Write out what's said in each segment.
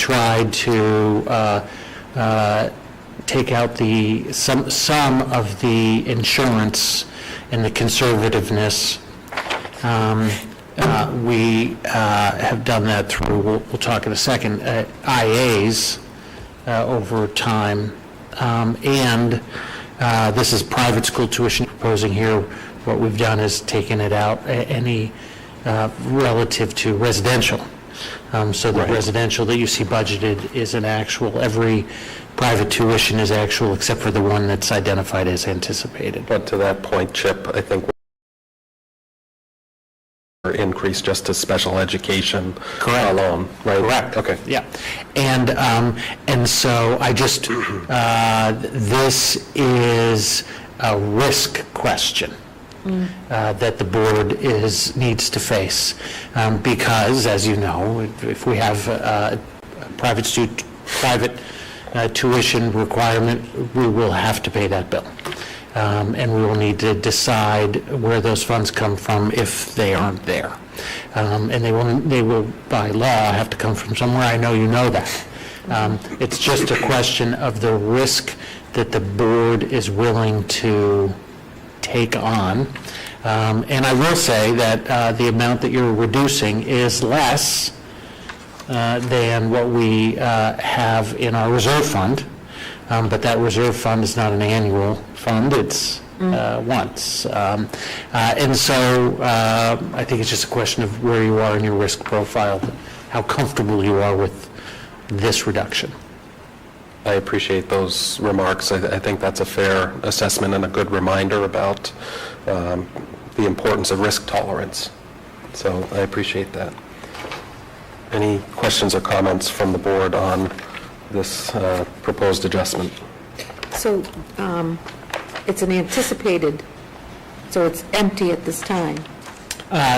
tried to take out some of the insurance and the conservativeness. We have done that through, we'll talk in a second, IAs over time. And this is private school tuition proposing here. What we've done is taken it out, any relative to residential. So the residential that you see budgeted is an actual, every private tuition is actual except for the one that's identified as anticipated. But to that point, Chip, I think we're increased just to special education alone, right? Correct. Okay. Yeah. And so I just, this is a risk question. That the board needs to face, because, as you know, if we have a private tuition requirement, we will have to pay that bill, and we will need to decide where those funds come from if they aren't there, and they will by law have to come from somewhere. I know you know that. It's just a question of the risk that the board is willing to take on. And I will say that the amount that you're reducing is less than what we have in our reserve fund, but that reserve fund is not an annual fund, it's once. And so I think it's just a question of where you are in your risk profile, how comfortable you are with this reduction. I appreciate those remarks. I think that's a fair assessment and a good reminder about the importance of risk tolerance. So I appreciate that. Any questions or comments from the board on this proposed adjustment? So it's an anticipated, so it's empty at this time.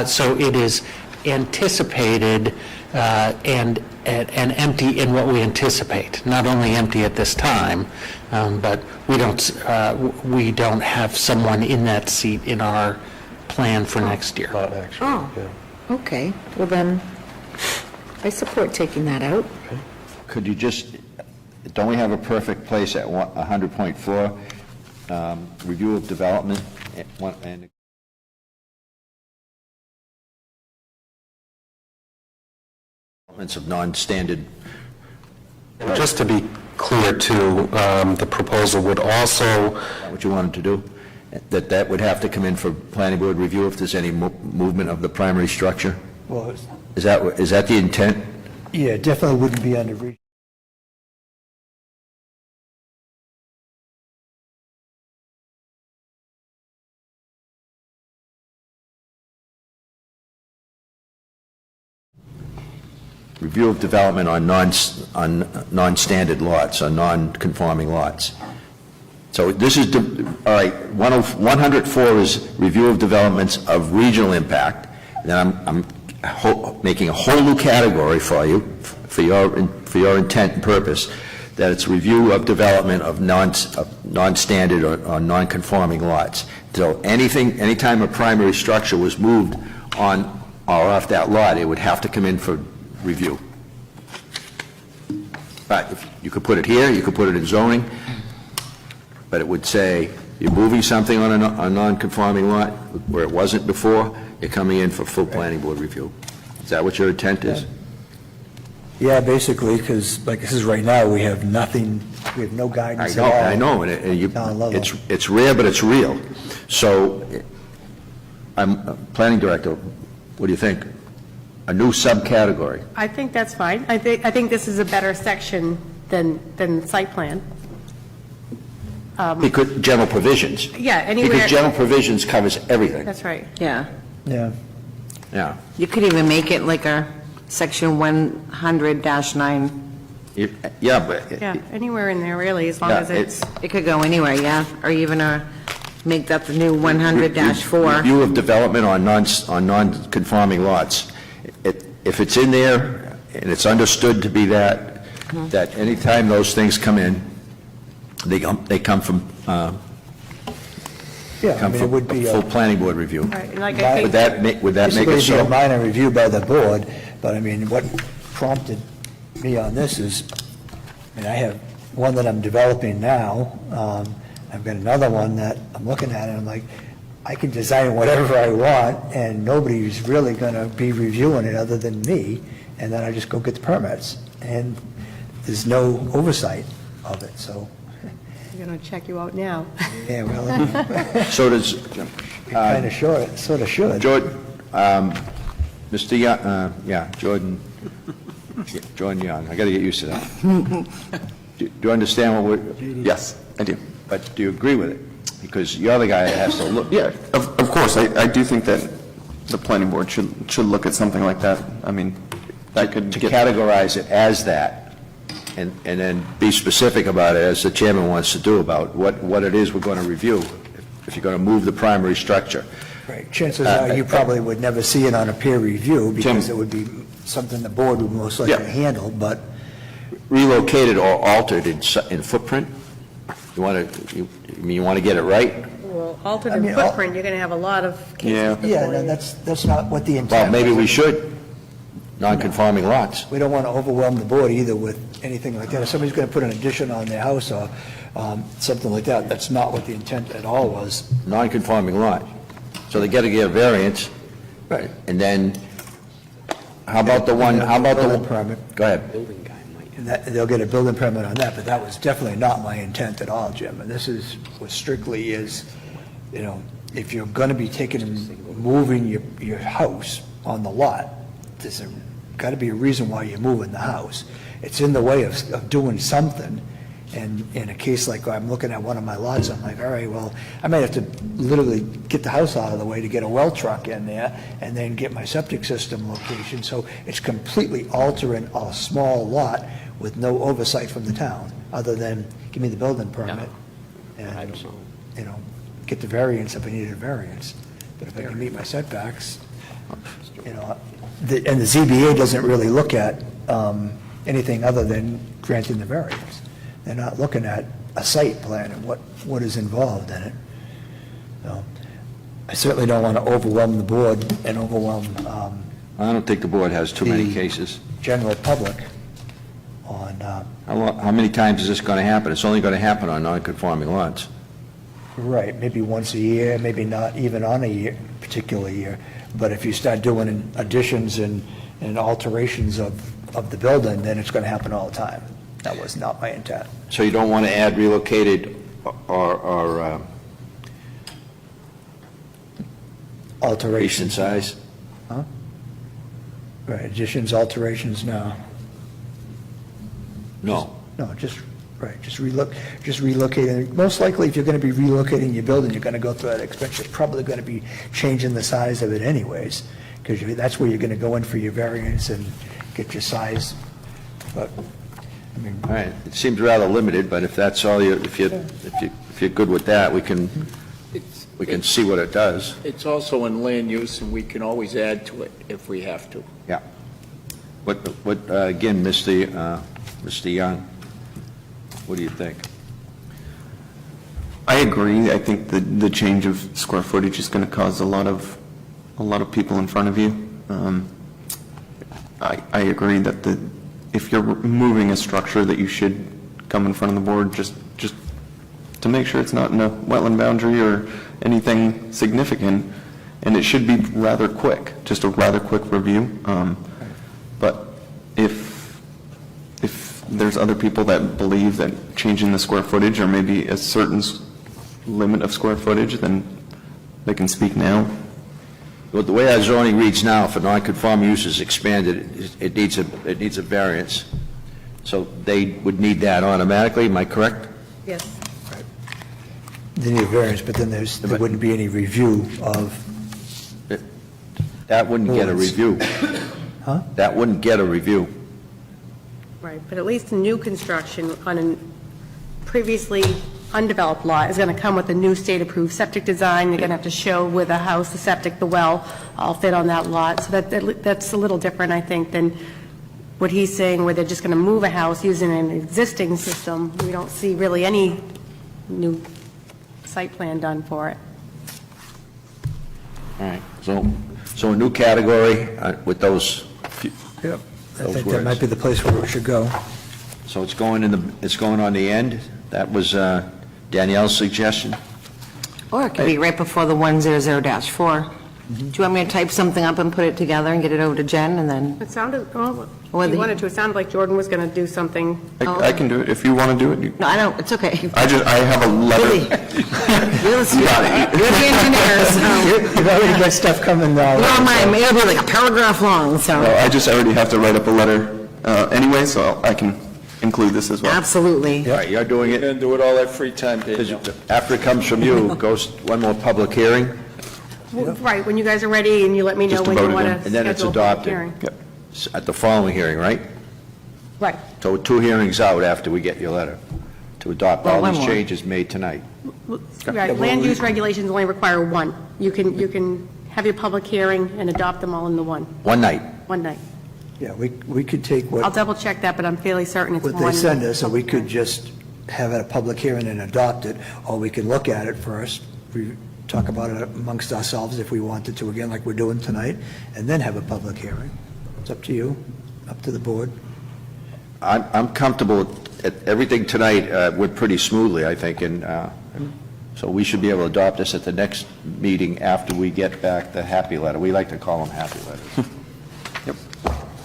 So it is anticipated and empty in what we anticipate. Not only empty at this time, but we don't have someone in that seat in our plan for next year. Not actually. Oh, yeah. Okay. Well then, I support taking that out. Okay. Could you just, don't we have a perfect place at 100.4, review of development and of non-standard? And just to be clear too, the proposal would also, What you wanted to do? That would have to come in for planning board review if there's any movement of the primary structure? Well, Is that the intent? yeah, it definitely wouldn't be under reach. Review of development on non-standard lots, on non-conforming lots. So this is, all right, 104 is review of developments of regional impact. Then I'm making a whole new category for you, for your intent and purpose, that it's review of development of non-standard or non-conforming lots. So anytime a primary structure was moved on or off that lot, it would have to come in for review. But if you could put it here, you could put it in zoning, but it would say you're moving something on a non-conforming lot where it wasn't before, you're coming in for full planning board review. Is that what your intent is? Yeah, basically, because like this is right now, we have nothing, we have no guidance at all. I know, and Down level. it's rare, but it's real. So, I'm planning director. What do you think? A new subcategory. I think that's fine. I think this is a better section than site plan. Because general provisions. Yeah, anywhere. Because general provisions covers everything. That's right. Yeah. Yeah. Yeah. You could even make it like a section 100-9. Yeah, but. Yeah, anywhere in there really, as long Yeah, as it's. It could go anywhere, yeah, or even make that the new 100-4. Review of development on non-conforming lots. If it's in there and it's understood to be that anytime those things come in, they come from It would be full planning board review. Right, like I Would think, that make it basically be so? a minor review by the board, but I mean, what prompted me on this is, I have one that I'm developing now. I've got another one that I'm looking at, and I'm like, I can design whatever I want, and nobody's really going to be reviewing it other than me, and then I just go get the permits. And there's no oversight of it, so, I'm going to check you out now. yeah, well, So does, kind of should, sort of should. Jordan, Mr. Young, Jordan Young, I got to get used to that. Do you understand what we're, Yes, I do. but do you agree with it? Because you're the guy that has to look. Yeah, of course, I do think that the planning board should look at something like that. I mean, I could To get, categorize it as that, and then be specific about it, as the chairman wants to do, about what it is we're going to review, if you're going to move the primary structure. Right, chances are you probably would never see it on a peer review, because Tim. it would be something the board would most likely Yeah. handle, but Relocated or altered in footprint? You want to, you want to get it right? Well, altered I in mean, footprint, you're going to have a lot of Yeah. cases. yeah, before no, you- that's not what the intent Well, maybe we was. should, non-conforming lots. We don't want to overwhelm the board either with anything like that. If somebody's going to put an addition on their house or something like that, that's not what the intent at all was. Non-conforming lot. So they got to get a variance, Right. and then, how about the one, how about the Building one? permit. Go ahead. And that, they'll get a building permit on that, but that was definitely not my intent at all, Jim. And this is, what strictly is, if you're going to be taking and moving your house on the lot, there's got to be a reason why you're moving the house. It's in the way of doing something, and in a case like I'm looking at one of my lots, I'm like, all right, well, I might have to literally get the house out of the way to get a well truck in there, and then get my septic system location, so it's completely altering a small lot with no oversight from the town, other than give me the building permit, and, get the variance if I needed a variance. But if I can meet my setbacks, and the ZBA doesn't really look at anything other than granting the variance. They're not looking at a site plan and what is involved in it. So I certainly don't want to overwhelm the board and overwhelm I don't think the board has too many The- cases. general public on, How many times is this going to happen? It's only going to happen on non-conforming lots. right, maybe once a year, maybe not even on a particular year. But if you start doing additions and alterations of the building, then it's going to happen all the time. That was not my intent. So you don't want to add relocated or Alterations. size? Right, additions, alterations, no. No. No, just relocating. Most likely, if you're going to be relocating your building, you're going to go through that expense. You're probably going to be changing the size of it anyways, because that's where you're going to go in for your variance and get your size. But, I mean, All right, it seems rather limited, but if that's all you, if you're good with that, we can see what it does. It's also in land use, and we can always add to it if we have to. Yeah. Again, Mr. Young, what do you think? I agree. I think the change of square footage is going to cause a lot of people in front of you. I agree that if you're moving a structure, that you should come in front of the board just to make sure it's not in a wetland boundary or anything significant, and it should be rather quick, just a rather quick review. But if there's other people that believe that changing the square footage or maybe a certain limit of square footage, then they can speak now. Well, the way our zoning reads now, for non-conforming uses expanded, it needs a variance. So they would need that automatically, am I correct? Yes. they need a variance, but then there wouldn't be any review of, That wouldn't get a Boards. review. Huh? That wouldn't get a review. Right, but at least new construction on a previously undeveloped lot is going to come with a new state-approved septic design. They're going to have to show where the house, the septic, the well, all fit on that lot. So that's a little different, I think, than what he's saying, where they're just going to move a house using an existing system. We don't see really any new site plan done for it. All right, so a new category with those, yep, I those think that might words. be the place where it should go. So it's going on the end? That was Danielle's suggestion? Or it could be right before the 100-4. Do you want me to type something up and put it together and get it over to Jen, and then, It sounded, well, Or if the- you wanted to, it sounded like Jordan was going to do something. I can do it if you want to do it. no, I don't, it's okay. I have a letter. Really? You're the engineer, so, You've already got stuff coming now. no, mine, it'll be like a paragraph long, so, Well, I just already have to write up a letter anyway, so I can include this as well. absolutely. All right, you're doing it? And do it all that free time, Daniel. After it comes from you, goes one more public hearing, Right, when you guys are ready and you let me know Just to when you vote it want in. to and then it's schedule a public adopted. hearing. Yep. At the following hearing, right? Right. So 2 hearings out after we get your letter, to adopt Well, all one these more. changes made tonight. Right, land use regulations only require one. You can have your public hearing and adopt them all in the one One night. night. Yeah, we could take I'll what double check that, but I'm fairly certain it's one. they send us, and we public could hearing. just have it a public hearing and adopt it, or we could look at it first, we talk about it amongst ourselves if we wanted to, again, like we're doing tonight, and then have a public hearing. It's up to you, up to the board. I'm comfortable, everything tonight went pretty smoothly, I think, and so we should be able to adopt this at the next meeting after we get back the happy letter. We like to call them happy letters.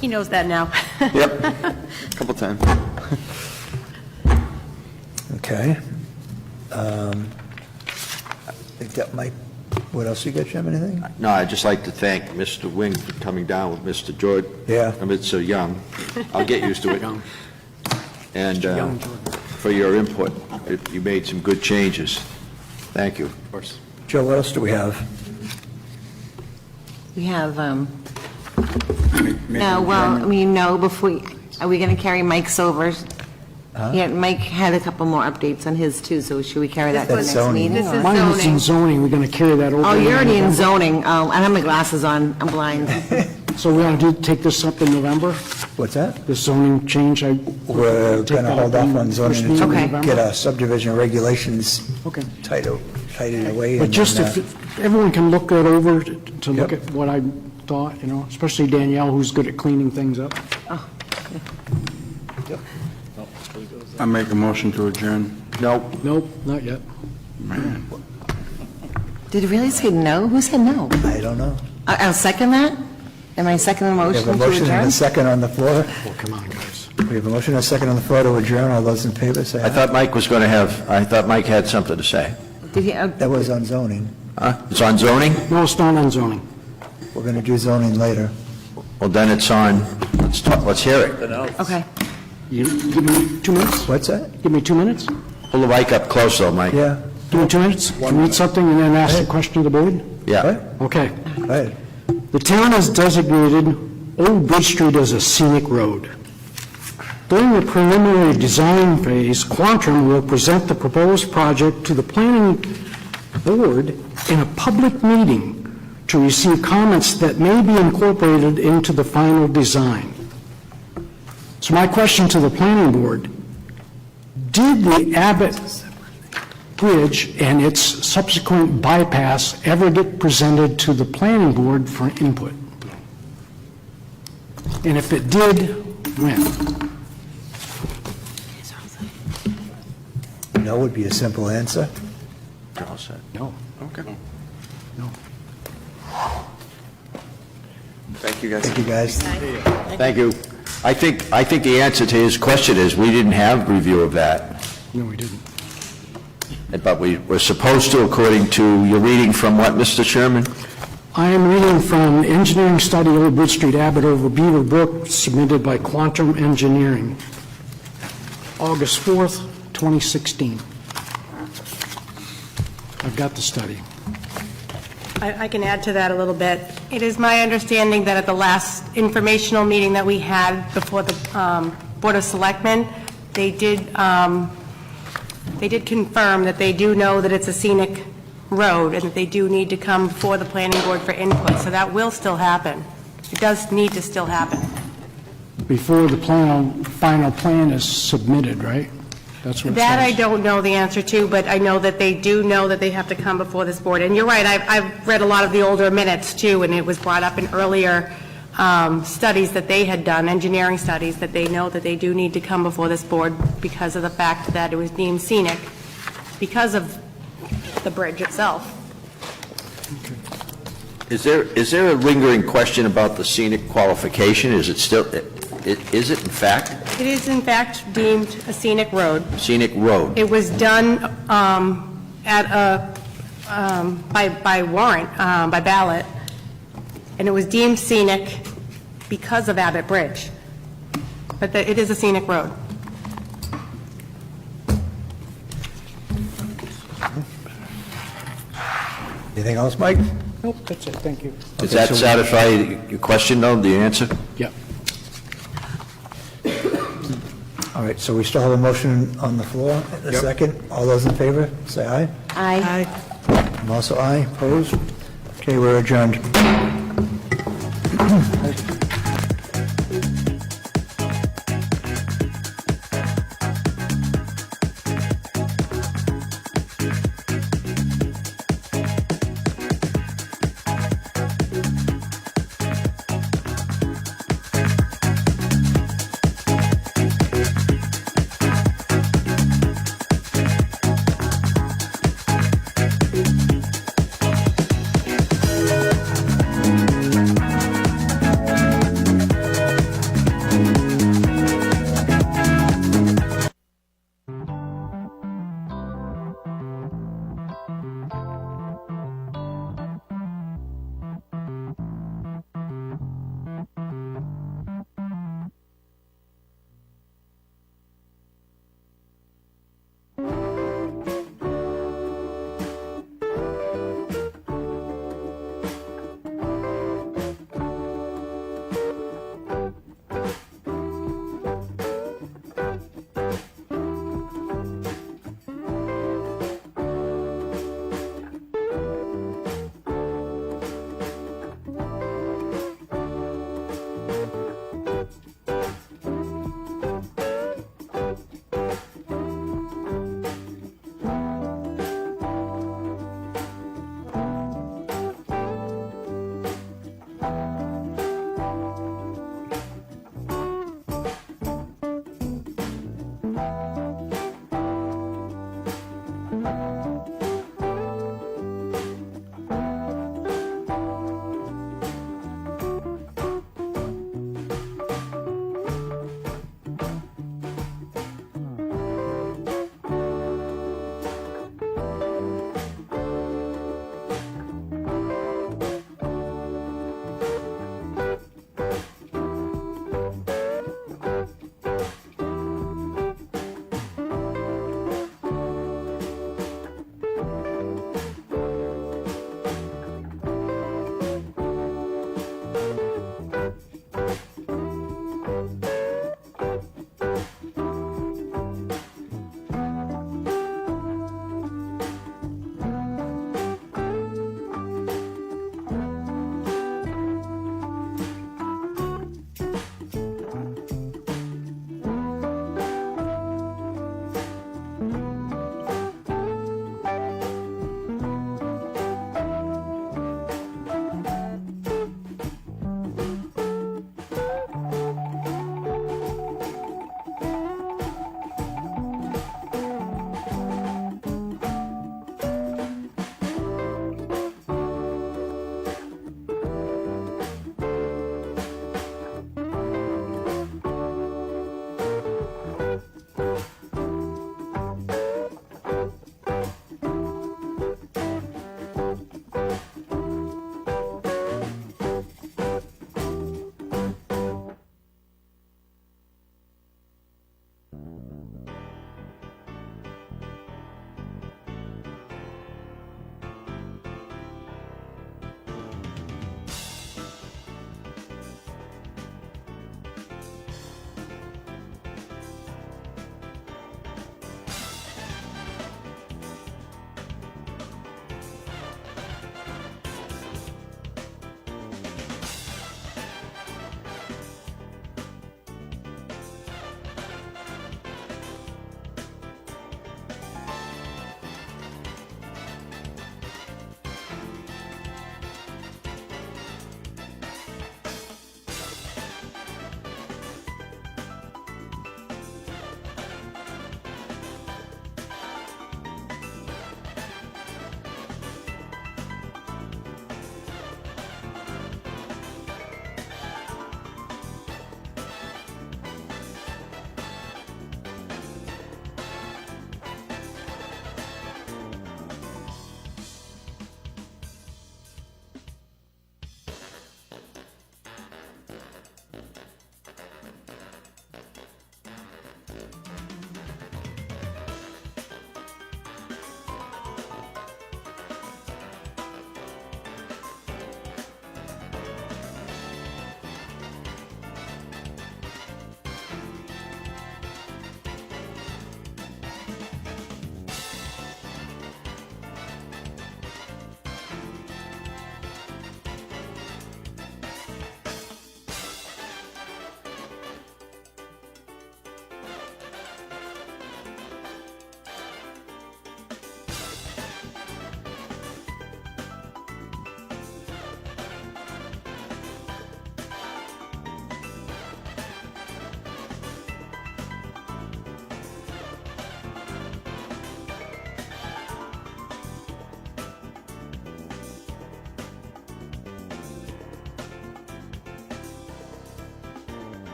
He knows that now. Yep, a couple times. Okay. I think that might, what else you got, Jim, anything? No, I'd just like to thank Mr. Wing for coming down with Mr. George. Yeah. Mr. Young. I'll get used to it. And for your input. You made some good changes. Thank you. Of course. Joe, what else do we have? We have, no, well, I mean, no, before, are we going to carry Mike's over? Yeah, Mike had a couple more updates on his too, so should we carry that to the That's next zoning. meeting? This or- is Mine is in zoning. zoning, we're going to carry that over. Oh, you're already in November. zoning. Oh, I don't have my glasses on, I'm blind. So we want to take this up in November, What's that? the zoning change? We're Take going to that hold up off in on zoning first until meeting in we Okay. get November? our subdivision regulations Okay. tightened away. But and just then, if everyone can look that over to look Yep. at what I thought, especially Danielle, who's good at cleaning things up. I make a motion to adjourn. No, Nope, not yet. Did you really say no? Who said no? I don't know. I'll second that. Am I seconding the We motion have a to motion and adjourn? a second on the floor. Oh, come on, guys. We have a motion and a second on the floor to adjourn. All those in favor, say I aye. thought Mike was going to I thought Mike had something to say. Did he, That was on zoning. It's on zoning? No, it's not on zoning. We're going to do zoning later. Well, then it's on, let's hear it. okay. You give me 2 minutes? What's that? Give me 2 minutes? Pull the mic up close, though, Mike. Yeah. Give me 2 minutes? Read something and then ask the question to the board? Yeah. Okay. Go ahead. The town has designated Old Bridge Street as a scenic road. During the preliminary design phase, Quantum will present the proposed project to the planning board in a public meeting to receive comments that may be incorporated into the final design. So my question to the planning board, did the Abbott Bridge and its subsequent bypass ever get presented to the planning board for input? And if it did, when? No would be a simple answer. No. Okay. No. Thank you, guys. Thank you, guys. Thank you. I think the answer to his question is, we didn't have review of that, No, we didn't. but we were supposed to, according to your reading from what, Mr. Chairman? I am reading from Engineering Study Old Bridge Street, Abbott over Beaver Brook, submitted by Quantum Engineering, August 4th, 2016. I've got the study. I can add to that a little bit. It is my understanding that at the last informational meeting that we had before the Board of Selectmen, they did confirm that they do know that it's a scenic road and that they do need to come before the planning board for input. So that will still happen. It does need to still happen. Before the final plan is submitted, right? That's what it says. That I don't know the answer to, but I know that they do know that they have to come before this board. And you're right, I've read a lot of the older minutes, too, and it was brought up in earlier studies that they had done, engineering studies, that they know that they do need to come before this board because of the fact that it was deemed scenic because of the bridge itself. Is there a lingering question about the scenic qualification? Is it still, is it in fact It is in fact deemed a scenic road. scenic road? It was done at a, by warrant, by ballot, and it was deemed scenic because of Abbott Bridge. But it is a scenic road. Anything else, Mike? Nope, that's it, thank you. Does that satisfy your question, though, the answer? Yep. All right, so we still have a motion on the floor, a second. All those in favor, say aye. Aye. I'm also aye, opposed? Okay, we're adjourned.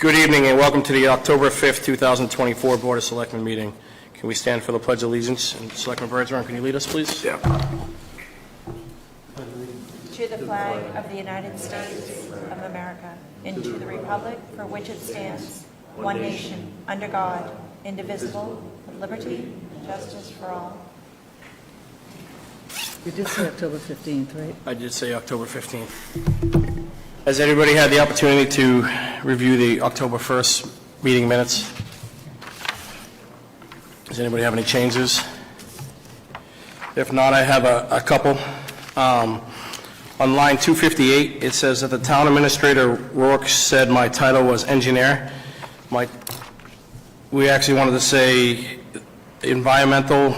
Good evening and welcome to the October 5th, 2024 Board of Selectmen meeting. Can we stand for the Pledge of Allegiance? And Selectman Bergeron, can you lead us, please? Yeah. Chair, the flag of the United States of America and to the republic for which it stands, one nation, under God, indivisible, with liberty and justice for all. You did say October 15th, right? I did say October 15th. Has everybody had the opportunity to review the October 1st meeting minutes? Does anybody have any changes? If not, I have a couple. On line 258, it says that the town administrator, Rourke, said my title was engineer. We actually wanted to say environmental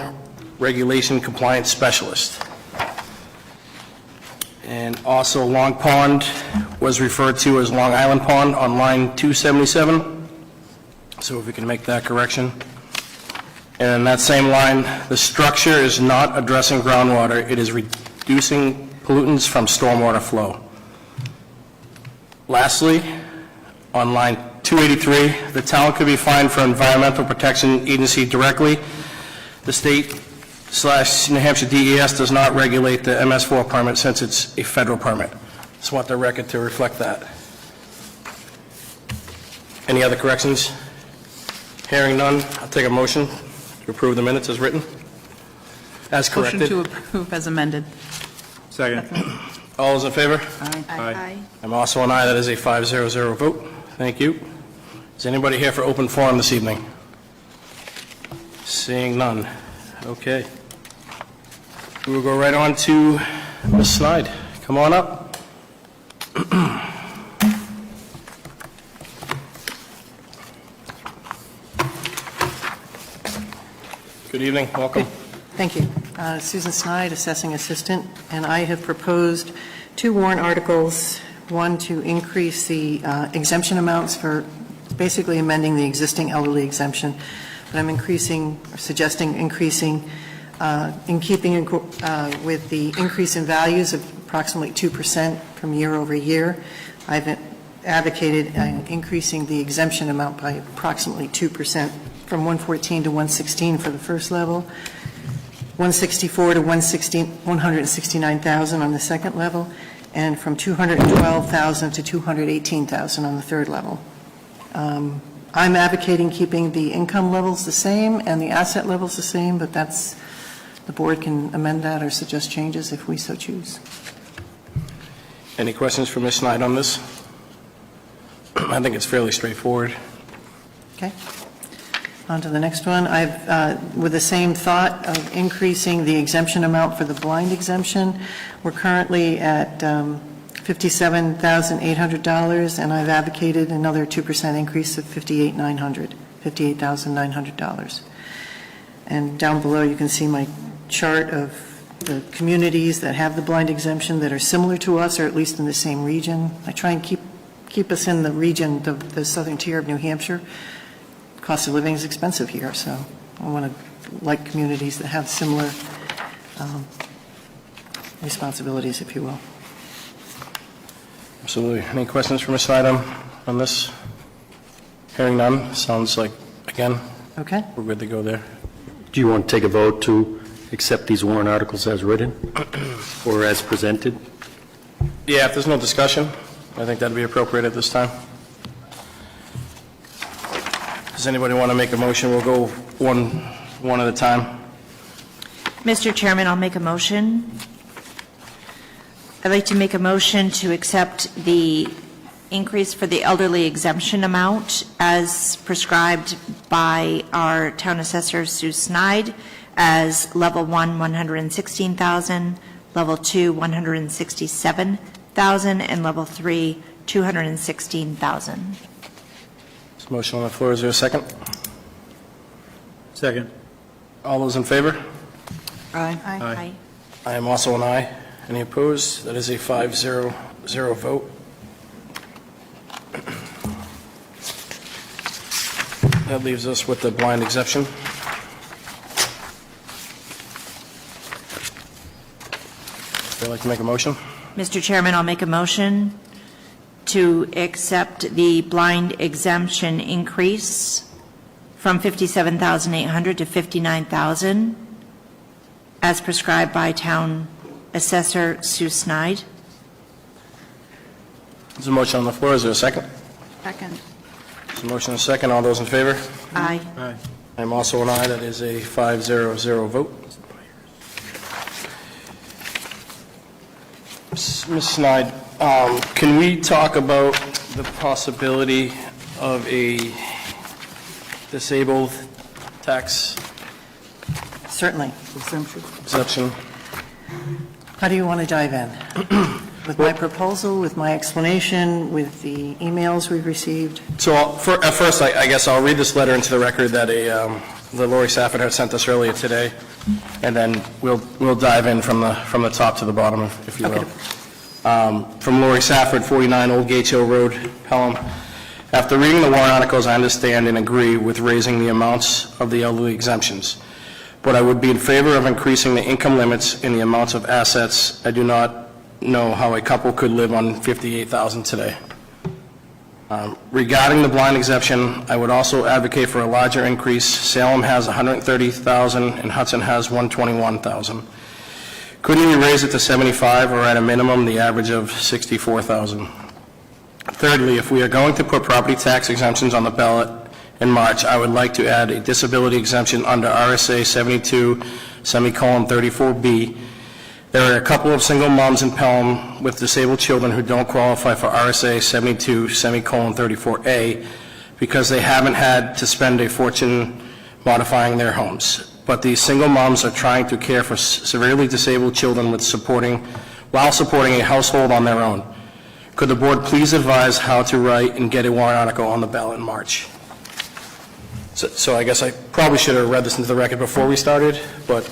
regulation compliance specialist. And also Long Pond was referred to as Long Island Pond on line 277. So if we can make that correction. And in that same line, the structure is not addressing groundwater, it is reducing pollutants from stormwater flow. Lastly, on line 283, the town could be fined for Environmental Protection Agency directly. The state/New Hampshire DES does not regulate the MS4 permit since it's a federal permit. Just want the record to reflect that. Any other corrections? Hearing none, I'll take a motion to approve the minutes as written, as corrected. Motion to approve as amended. Second. All those in favor? Aye. I'm also an aye. That is a 5-0-0 vote. Thank you. Is anybody here for open forum this evening? Seeing none. Okay. We will go right on to Ms. Snide. Come on up. Good evening. Welcome. Thank you. Susan Snide, Assessing Assistant, and I have proposed 2 warrant articles, one to increase the exemption amounts for basically amending the existing elderly exemption, but I'm suggesting increasing in keeping with the increase in values of approximately 2% from year over year. I've advocated increasing the exemption amount by approximately 2% from 114 to 116 for the first level, 164 to 169,000 on the second level, and from 212,000 to 218,000 on the third level. I'm advocating keeping the income levels the same and the asset levels the same, but the board can amend that or suggest changes if we so choose. Any questions for Ms. Snide on this? I think it's fairly straightforward. Okay. On to the next one. With the same thought of increasing the exemption amount for the blind exemption, we're currently at $57,800, and I've advocated another 2% increase of $58,900. And down below, you can see my chart of the communities that have the blind exemption that are similar to us, or at least in the same region. I try and keep us in the region, the southern tier of New Hampshire. Cost of living is expensive here, so I want to like communities that have similar responsibilities, if you will. Absolutely. Any questions for Ms. Snide on this? Hearing none, sounds like, again, okay, we're good to go there. Do you want to take a vote to accept these warrant articles as written or as presented? Yeah, if there's no discussion, I think that'd be appropriate at this time. Does anybody want to make a motion? We'll go one at a time. Mr. Chairman, I'll make a motion. I'd like to make a motion to accept the increase for the elderly exemption amount as prescribed by our town assessor, Sue Snide, as level 1, 116,000, level 2, 167,000, and level 3, 216,000. There's a motion on the floor. Is there a second? Second. All those in favor? Aye. I am also an aye. Any opposed? That is a 5-0-0 vote. That leaves us with the blind exemption. Would you like to make a motion? Mr. Chairman, I'll make a motion to accept the blind exemption increase from $57,800 to $59,000 as prescribed by Town Assessor Sue Snide. There's a motion on the floor. Is there a second? Second. There's a motion and a second. All those in favor? Aye. I'm also an aye. That is a 5-0-0 vote. Ms. Snide, can we talk about the possibility of a disabled tax Certainly. exception? How do you want to dive in? With my proposal, with my explanation, with the emails we've received? So at first, I guess I'll read this letter into the record that that Lori Safford had sent us earlier today, and then we'll dive in from the top to the bottom, if you will. From Lori Safford, 49 Old Gates Hill Road, Pelham. After reading the warrant articles, I understand and agree with raising the amounts of the elderly exemptions, but I would be in favor of increasing the income limits in the amounts of assets. I do not know how a couple could live on $58,000 today. Regarding the blind exemption, I would also advocate for a larger increase. Salem has $130,000 and Hudson has $121,000. Couldn't we raise it to $75,000 or at a minimum the average of $64,000? Thirdly, if we are going to put property tax exemptions on the ballot in March, I would like to add a disability exemption under RSA 72:34B. There are a couple of single moms in Pelham with disabled children who don't qualify for RSA 72:34A because they haven't had to spend a fortune modifying their homes. But these single moms are trying to care for severely disabled children while supporting a household on their own. Could the board please advise how to write and get a warrant article on the ballot in March? So I guess I probably should have read this into the record before we started, but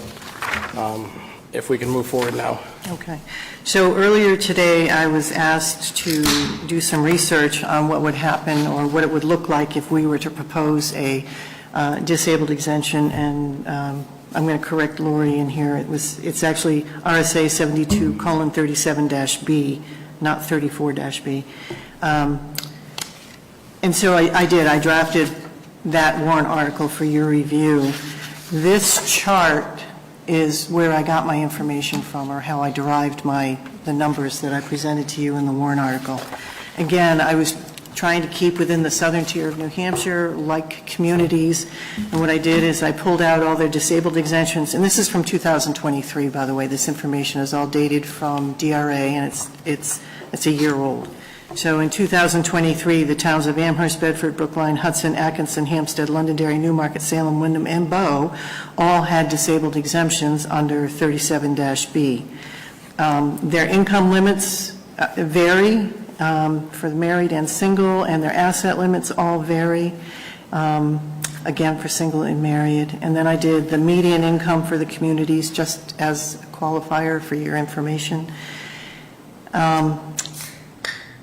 if we can move forward now. Okay. So earlier today, I was asked to do some research on what would happen or what it would look like if we were to propose a disabled exemption, and I'm going to correct Lori in here. It's actually RSA 72:37-B, not 34-B. And so I did. I drafted that warrant article for your review. This chart is where I got my information from, or how I derived the numbers that I presented to you in the warrant article. Again, I was trying to keep within the southern tier of New Hampshire, like communities, and what I did is I pulled out all their disabled exemptions, and this is from 2023, by the way. This information is all dated from DRA, and it's a year old. So in 2023, the towns of Amherst, Bedford, Brookline, Hudson, Atkinson, Hampstead, Londonderry, Newmarket, Salem, Wyndham, and Bow all had disabled exemptions under 37-B. Their income limits vary for the married and single, and their asset limits all vary, again, for single and married. And then I did the median income for the communities just as a qualifier for your information.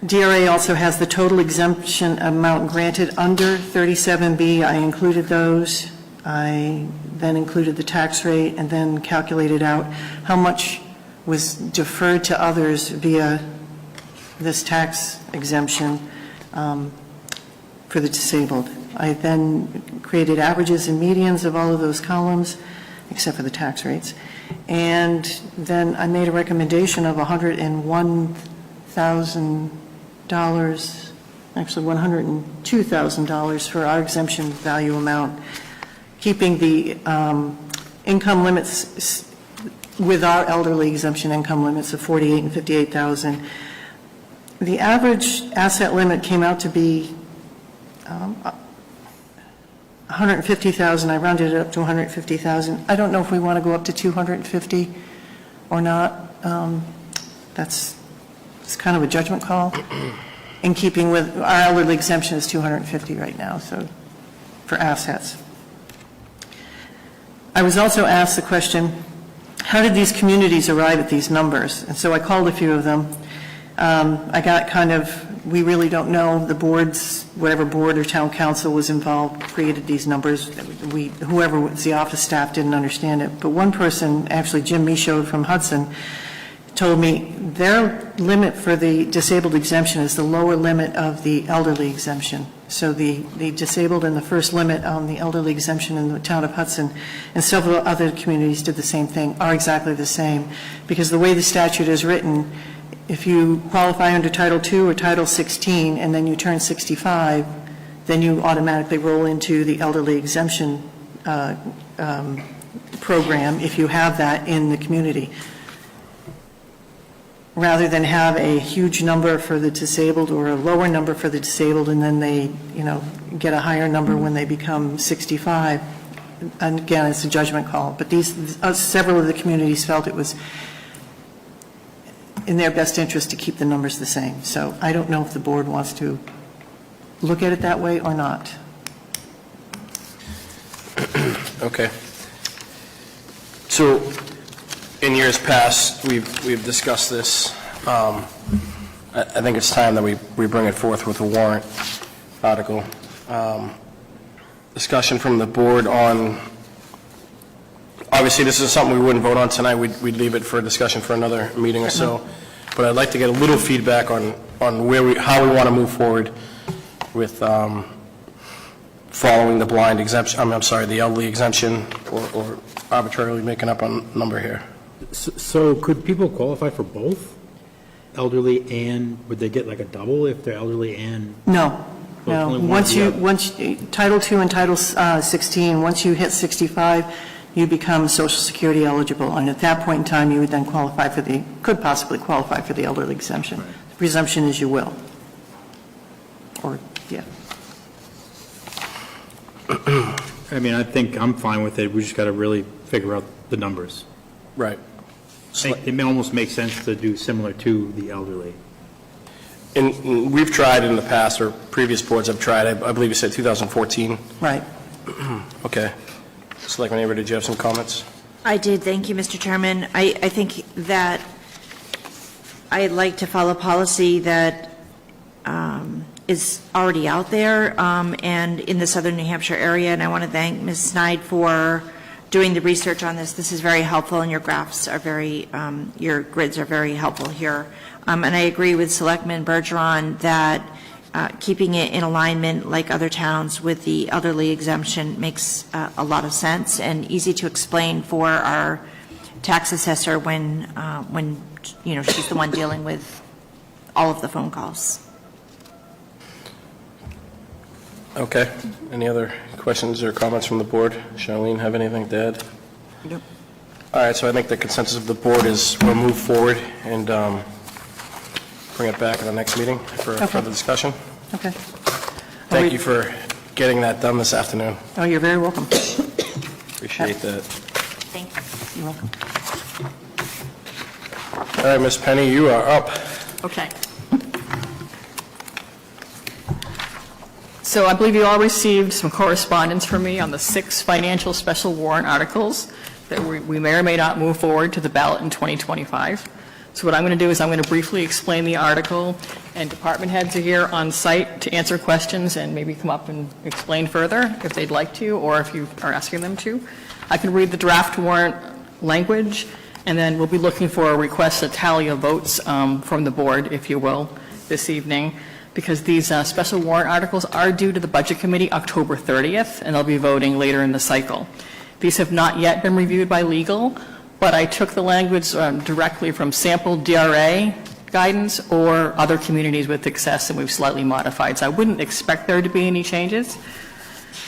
DRA also has the total exemption amount granted under 37B. I included those. I then included the tax rate and then calculated out how much was deferred to others via this tax exemption for the disabled. I then created averages and medians of all of those columns, except for the tax rates. And then I made a recommendation of $101,000, actually $102,000 for our exemption value amount, keeping the income limits with our elderly exemption income limits of $48,000 and $58,000. The average asset limit came out to be $150,000. I rounded it up to $150,000. I don't know if we want to go up to $250,000 or not. It's kind of a judgment call. In keeping with our elderly exemption is $250,000 right now, so for assets. I was also asked the question, how did these communities arrive at these numbers? And so I called a few of them. I got we really don't know. The boards, whatever board or town council was involved, created these numbers. Whoever was the office staff didn't understand it. But one person, actually Jim Michaud from Hudson, told me their limit for the disabled exemption is the lower limit of the elderly exemption. So the disabled and the first limit on the elderly exemption in the town of Hudson, and several other communities did the same thing, are exactly the same. Because the way the statute is written, If you qualify under Title II or Title 16 and then you turn 65, then you automatically roll into the elderly exemption program if you have that in the community. Rather than have a huge number for the disabled or a lower number for the disabled and then they, get a higher number when they become 65. And again, it's a judgment call. But several of the communities felt it was in their best interest to keep the numbers the same. So I don't know if the board wants to look at it that way or not. Okay. So, in years past, we've discussed this. I think it's time that we bring it forth with a warrant article. Discussion from the board on, obviously this is something we wouldn't vote on tonight, we'd leave it for discussion for another meeting or so, but I'd like to get a little feedback on how we want to move forward with following the blind exemption, the elderly exemption, or arbitrarily making up a number here. So could people qualify for both? Elderly and, would they get like a double if they're elderly and? No. Once Title II and Title 16, once you hit 65, you become Social Security eligible, and at that point in time, you would then could possibly qualify for the elderly exemption. Right. The presumption is you will. I mean, I think I'm fine with it. We just got to really figure out the numbers. Right. It may almost make sense to do similar to the elderly. And we've tried in the past, or previous boards have tried, I believe you said 2014. Right. Okay. Selectman Aber, did you have some comments? I did. Thank you, Mr. Chairman. I think that I'd like to follow policy that is already out there and in the southern New Hampshire area, and I want to thank Ms. Snide for doing the research on this. This is very helpful, and your graphs are your grids are very helpful here. And I agree with Selectman Bergeron that keeping it in alignment like other towns with the elderly exemption makes a lot of sense and easy to explain for our tax assessor when she's the one dealing with all of the phone calls. Okay. Any other questions or comments from the board? Charlene, have anything to add? Nope. All right, so I think the consensus of the board is we'll move forward and bring it back at the next meeting for further discussion. Okay. Thank you for getting that done this afternoon. Oh, you're very welcome. Appreciate that. Thank you. You're welcome. All right, Ms. Penny, you are up. Okay. So I believe you all received some correspondence from me on the 6 financial special warrant articles that we may or may not move forward to the ballot in 2025. So what I'm going to do is I'm going to briefly explain the article, and department heads are here on site to answer questions and maybe come up and explain further if they'd like to, or if you are asking them to. I can read the draft warrant language, and then we'll be looking for a request, a tally of votes from the board, if you will, this evening, because these special warrant articles are due to the Budget Committee October 30th, and they'll be voting later in the cycle. These have not yet been reviewed by legal, but I took the language directly from sample DRA guidance or other communities with success, and we've slightly modified. So I wouldn't expect there to be any changes.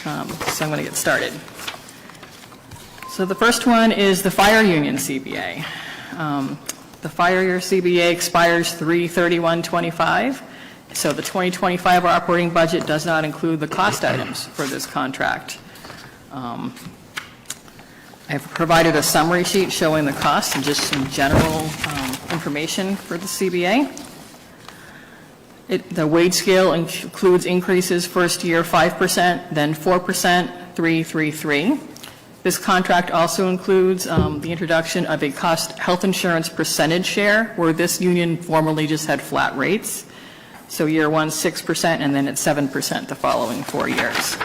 So I'm going to get started. So the first one is the Fire Union CBA. The Fire Year CBA expires 3/31/25. So the 2025 operating budget does not include the cost items for this contract. I've provided a summary sheet showing the costs and just some general information for the CBA. The wage scale includes increases first year 5%, then 4%, 3-3-3. This contract also includes the introduction of a health insurance percentage share, where this union formerly just had flat rates. So year 1, 6%, and then it's 7% the following 4 years.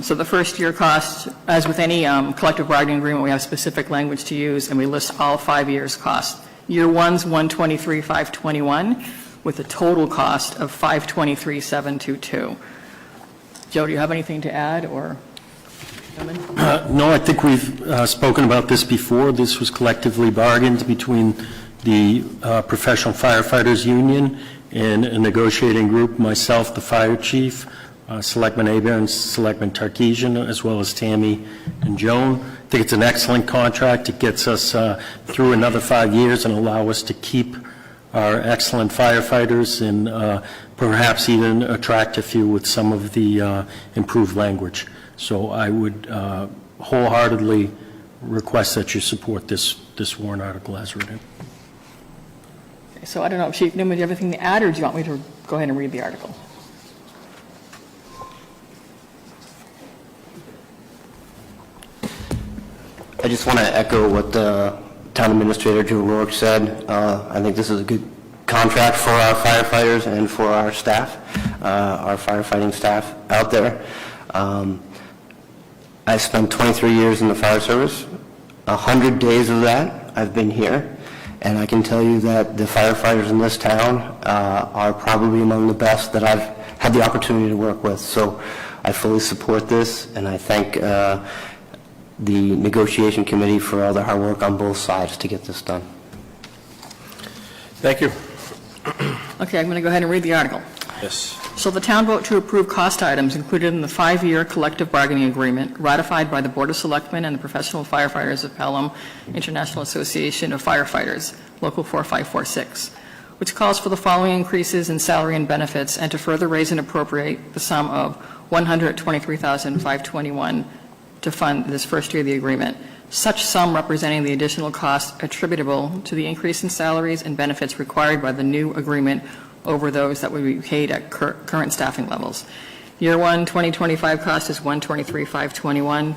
So the first year cost, as with any collective bargaining agreement, we have specific language to use, and we list all 5 years' costs. Year 1's $123,521, with a total cost of $523,722. Joe, do you have anything to add, or? No, I think we've spoken about this before. This was collectively bargained between the Professional Firefighters Union in a negotiating group, myself, the fire chief, Selectman Aber and Selectman Tarkisian, as well as Tammy and Joan. I think it's an excellent contract. It gets us through another 5 years and allow us to keep our excellent firefighters and perhaps even attract a few with some of the improved language. So I would wholeheartedly request that you support this warrant article as written. So I don't know, Chief Newman, do you have anything to add, or do you want me to go ahead and read the article? I just want to echo what the Town Administrator Joe Rourke said. I think this is a good contract for our firefighters and for our staff, our firefighting staff out there. I spent 23 years in the fire service. 100 days of that I've been here. And I can tell you that the firefighters in this town are probably among the best that I've had the opportunity to work with. So I fully support this, and I thank the negotiation committee for all the hard work on both sides to get this done. Thank you. Okay, I'm going to go ahead and read the article. Yes. Shall the town vote to approve cost items included in the 5-year collective bargaining agreement ratified by the Board of Selectmen and the Professional Firefighters of Pelham International Association of Firefighters, Local 4546, which calls for the following increases in salary and benefits, and to further raise and appropriate the sum of $123,521 to fund this first year of the agreement. Such sum representing the additional cost attributable to the increase in salaries and benefits required by the new agreement over those that would be paid at current staffing levels. Year 1, 2025 cost is $123,521.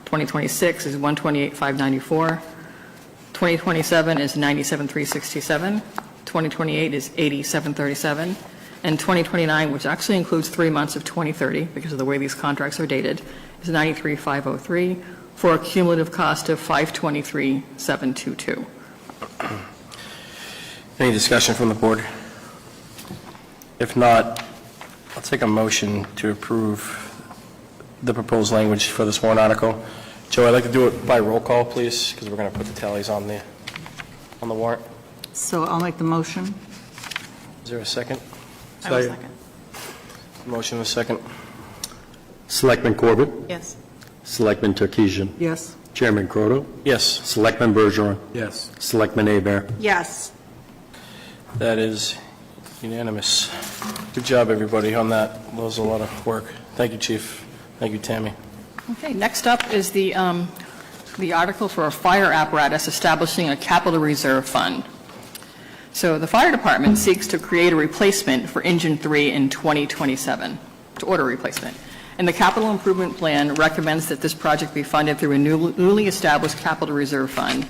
2026 is $128,594. 2027 is $97,367. 2028 is $87,337. And 2029, which actually includes 3 months of 2030 because of the way these contracts are dated, is $93,503 for a cumulative cost of $523,722. Any discussion from the board? If not, I'll take a motion to approve the proposed language for this warrant article. Joe, I'd like to do it by roll call, please, because we're going to put the tallies on the warrant. So I'll make the motion. Is there a second? I will second. Motion and a second. Selectman Corbett? Yes. Selectman Tarkisian? Yes. Chairman Croto? Yes. Selectman Bergeron? Yes. Selectman Aber? Yes. That is unanimous. Good job, everybody, on that. That was a lot of work. Thank you, Chief. Thank you, Tammy. Okay, next up is the article for a fire apparatus establishing a capital reserve fund. So the fire department seeks to create a replacement for engine 3 in 2027, to order a replacement. And the capital improvement plan recommends that this project be funded through a newly established capital reserve fund,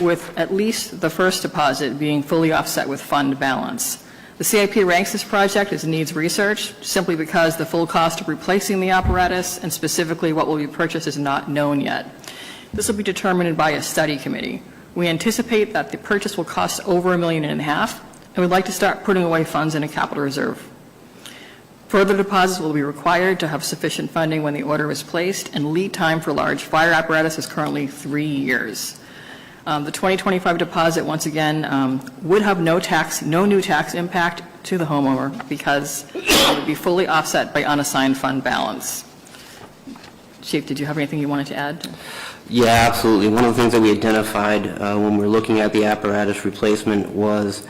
with at least the first deposit being fully offset with fund balance. The CIP ranks this project as needs research simply because the full cost of replacing the apparatus and specifically what will be purchased is not known yet. This will be determined by a study committee. We anticipate that the purchase will cost over $1.5 million, and we'd like to start putting away funds in a capital reserve. Further deposits will be required to have sufficient funding when the order is placed, and lead time for large fire apparatus is currently 3 years. The 2025 deposit, once again, would have no new tax impact to the homeowner because it would be fully offset by unassigned fund balance. Chief, did you have anything you wanted to add? Yeah, absolutely. One of the things that we identified when we were looking at the apparatus replacement was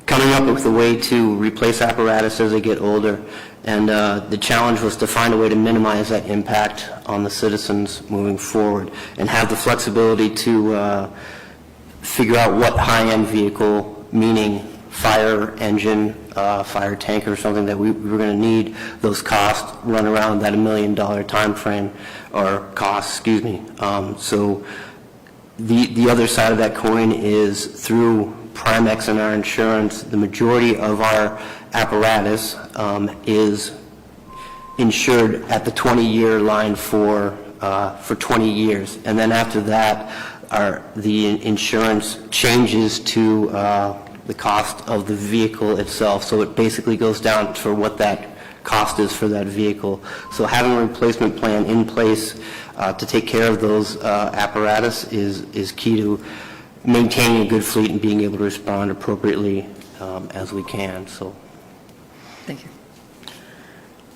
coming up with a way to replace apparatus as they get older. And the challenge was to find a way to minimize that impact on the citizens moving forward and have the flexibility to figure out what high-end vehicle, meaning fire engine, fire tanker, or something that we were going to need, those costs run around that $1 million time frame, or costs, excuse me. So the other side of that coin is through Primex and our insurance, the majority of our apparatus is insured at the 20-year line for 20 years. And then after that, the insurance changes to the cost of the vehicle itself. So it basically goes down for what that cost is for that vehicle. So having a replacement plan in place to take care of those apparatus is key to maintaining a good fleet and being able to respond appropriately as we can, so. Thank you.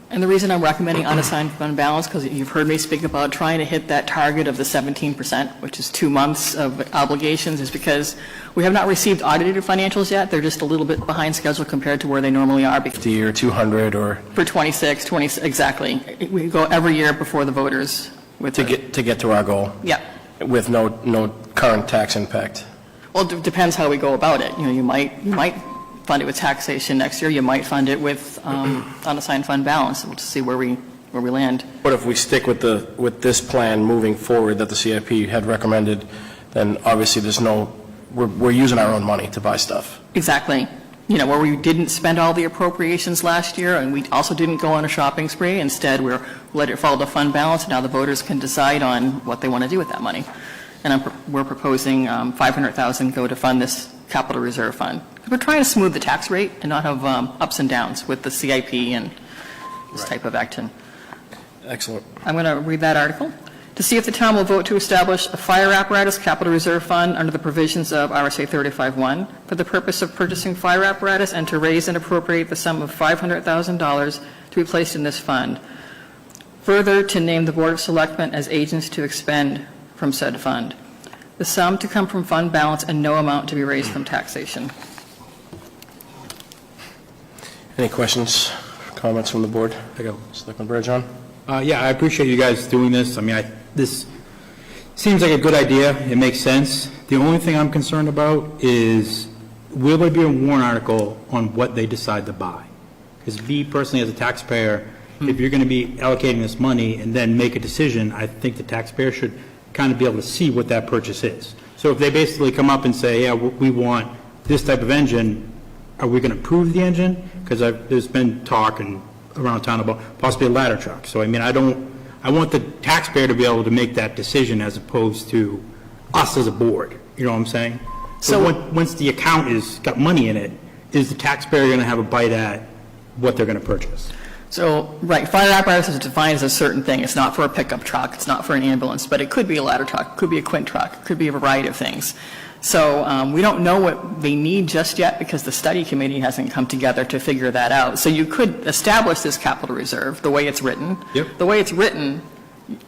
And the reason I'm recommending unassigned fund balance, because you've heard me speak about trying to hit that target of the 17%, which is 2 months of obligations, is because we have not received audited financials yet. They're just a little bit behind schedule compared to where they normally are. 50 or 200 or... For 26, exactly. We go every year before the voters. To get to our goal. Yeah. With no current tax impact. Well, it depends how we go about it. You know, you might fund it with taxation next year. You might fund it with unassigned fund balance. We'll just see where we land. But if we stick with this plan moving forward that the CIP had recommended, then obviously we're using our own money to buy stuff. Exactly. You know, where we didn't spend all the appropriations last year, and we also didn't go on a shopping spree. Instead, we're let it follow the fund balance, and now the voters can decide on what they want to do with that money. And we're proposing $500,000 go to fund this capital reserve fund. We're trying to smooth the tax rate and not have ups and downs with the CIP and this type of action. Excellent. I'm going to read that article. To see if the town will vote to establish a fire apparatus capital reserve fund under the provisions of RSA 35(1) for the purpose of purchasing fire apparatus and to raise and appropriate the sum of $500,000 to be placed in this fund. Further, to name the Board of Selectmen as agents to expend from said fund. The sum to come from fund balance and no amount to be raised from taxation. Any questions, comments from the board? Selectman Bergeron? Yeah, I appreciate you guys doing this. I mean, this seems like a good idea. It makes sense. The only thing I'm concerned about is, will there be a warrant article on what they decide to buy? Because me personally, as a taxpayer, if you're going to be allocating this money and then make a decision, I think the taxpayer should kind of be able to see what that purchase is. So if they basically come up and say, yeah, we want this type of engine, are we going to approve the engine? Because there's been talk around town about possibly a ladder truck. So, I mean, I want the taxpayer to be able to make that decision as opposed to us as a board. You know what I'm saying? So once the account has got money in it, is the taxpayer going to have a bite at what they're going to purchase? So, right, fire apparatus is defined as a certain thing. It's not for a pickup truck. It's not for an ambulance. But it could be a ladder truck. It could be a quint truck. It could be a variety of things. So we don't know what they need just yet because the study committee hasn't come together to figure that out. So you could establish this capital reserve the way it's written. Yep. The way it's written,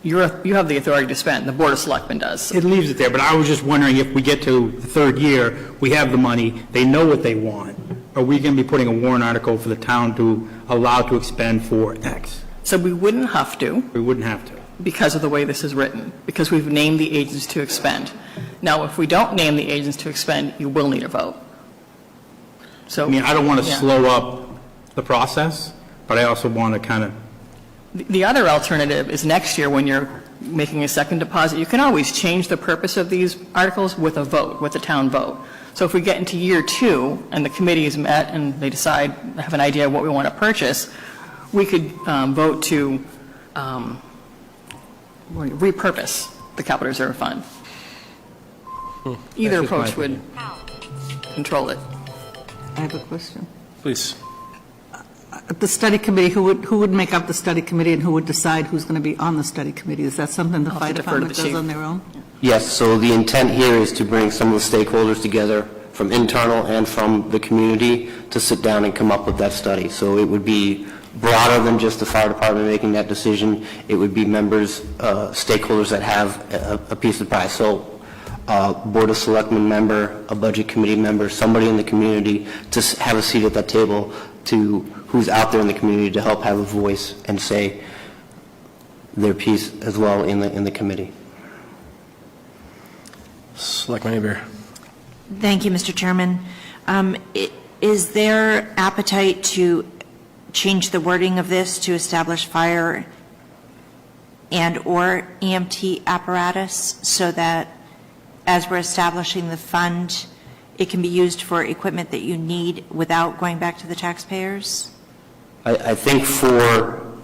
you have the authority to spend. The Board of Selectmen does. It leaves it there, but I was just wondering if we get to the third year, we have the money, they know what they want. Are we going to be putting a warrant article for the town to allow to expend for X? So we wouldn't have to. We wouldn't have to. Because of the way this is written, because we've named the agents to expend. Now, if we don't name the agents to expend, you will need a vote. So, I mean, I don't want to slow up the process, but I also want to kind of... The other alternative is next year when you're making a second deposit, you can always change the purpose of these articles with a vote, with a town vote. So if we get into year 2 and the committee is met and they decide, have an idea of what we want to purchase, we could vote to repurpose the capital reserve fund. Either approach would control it. I have a question. Please. The study committee, who would make up the study committee and who would decide who's going to be on the study committee? Is that something the fire department does on their own? Yes, so the intent here is to bring some of the stakeholders together from internal and from the community to sit down and come up with that study. So it would be broader than just the fire department making that decision. It would be members, stakeholders that have a piece of pie. So Board of Selectmen member, a budget committee member, somebody in the community to have a seat at that table to who's out there in the community to help have a voice and say their piece as well in the committee. Selectman Aber. Thank you, Mr. Chairman. Is there appetite to change the wording of this to establish fire and/or EMT apparatus so that as we're establishing the fund, it can be used for equipment that you need without going back to the taxpayers? I think for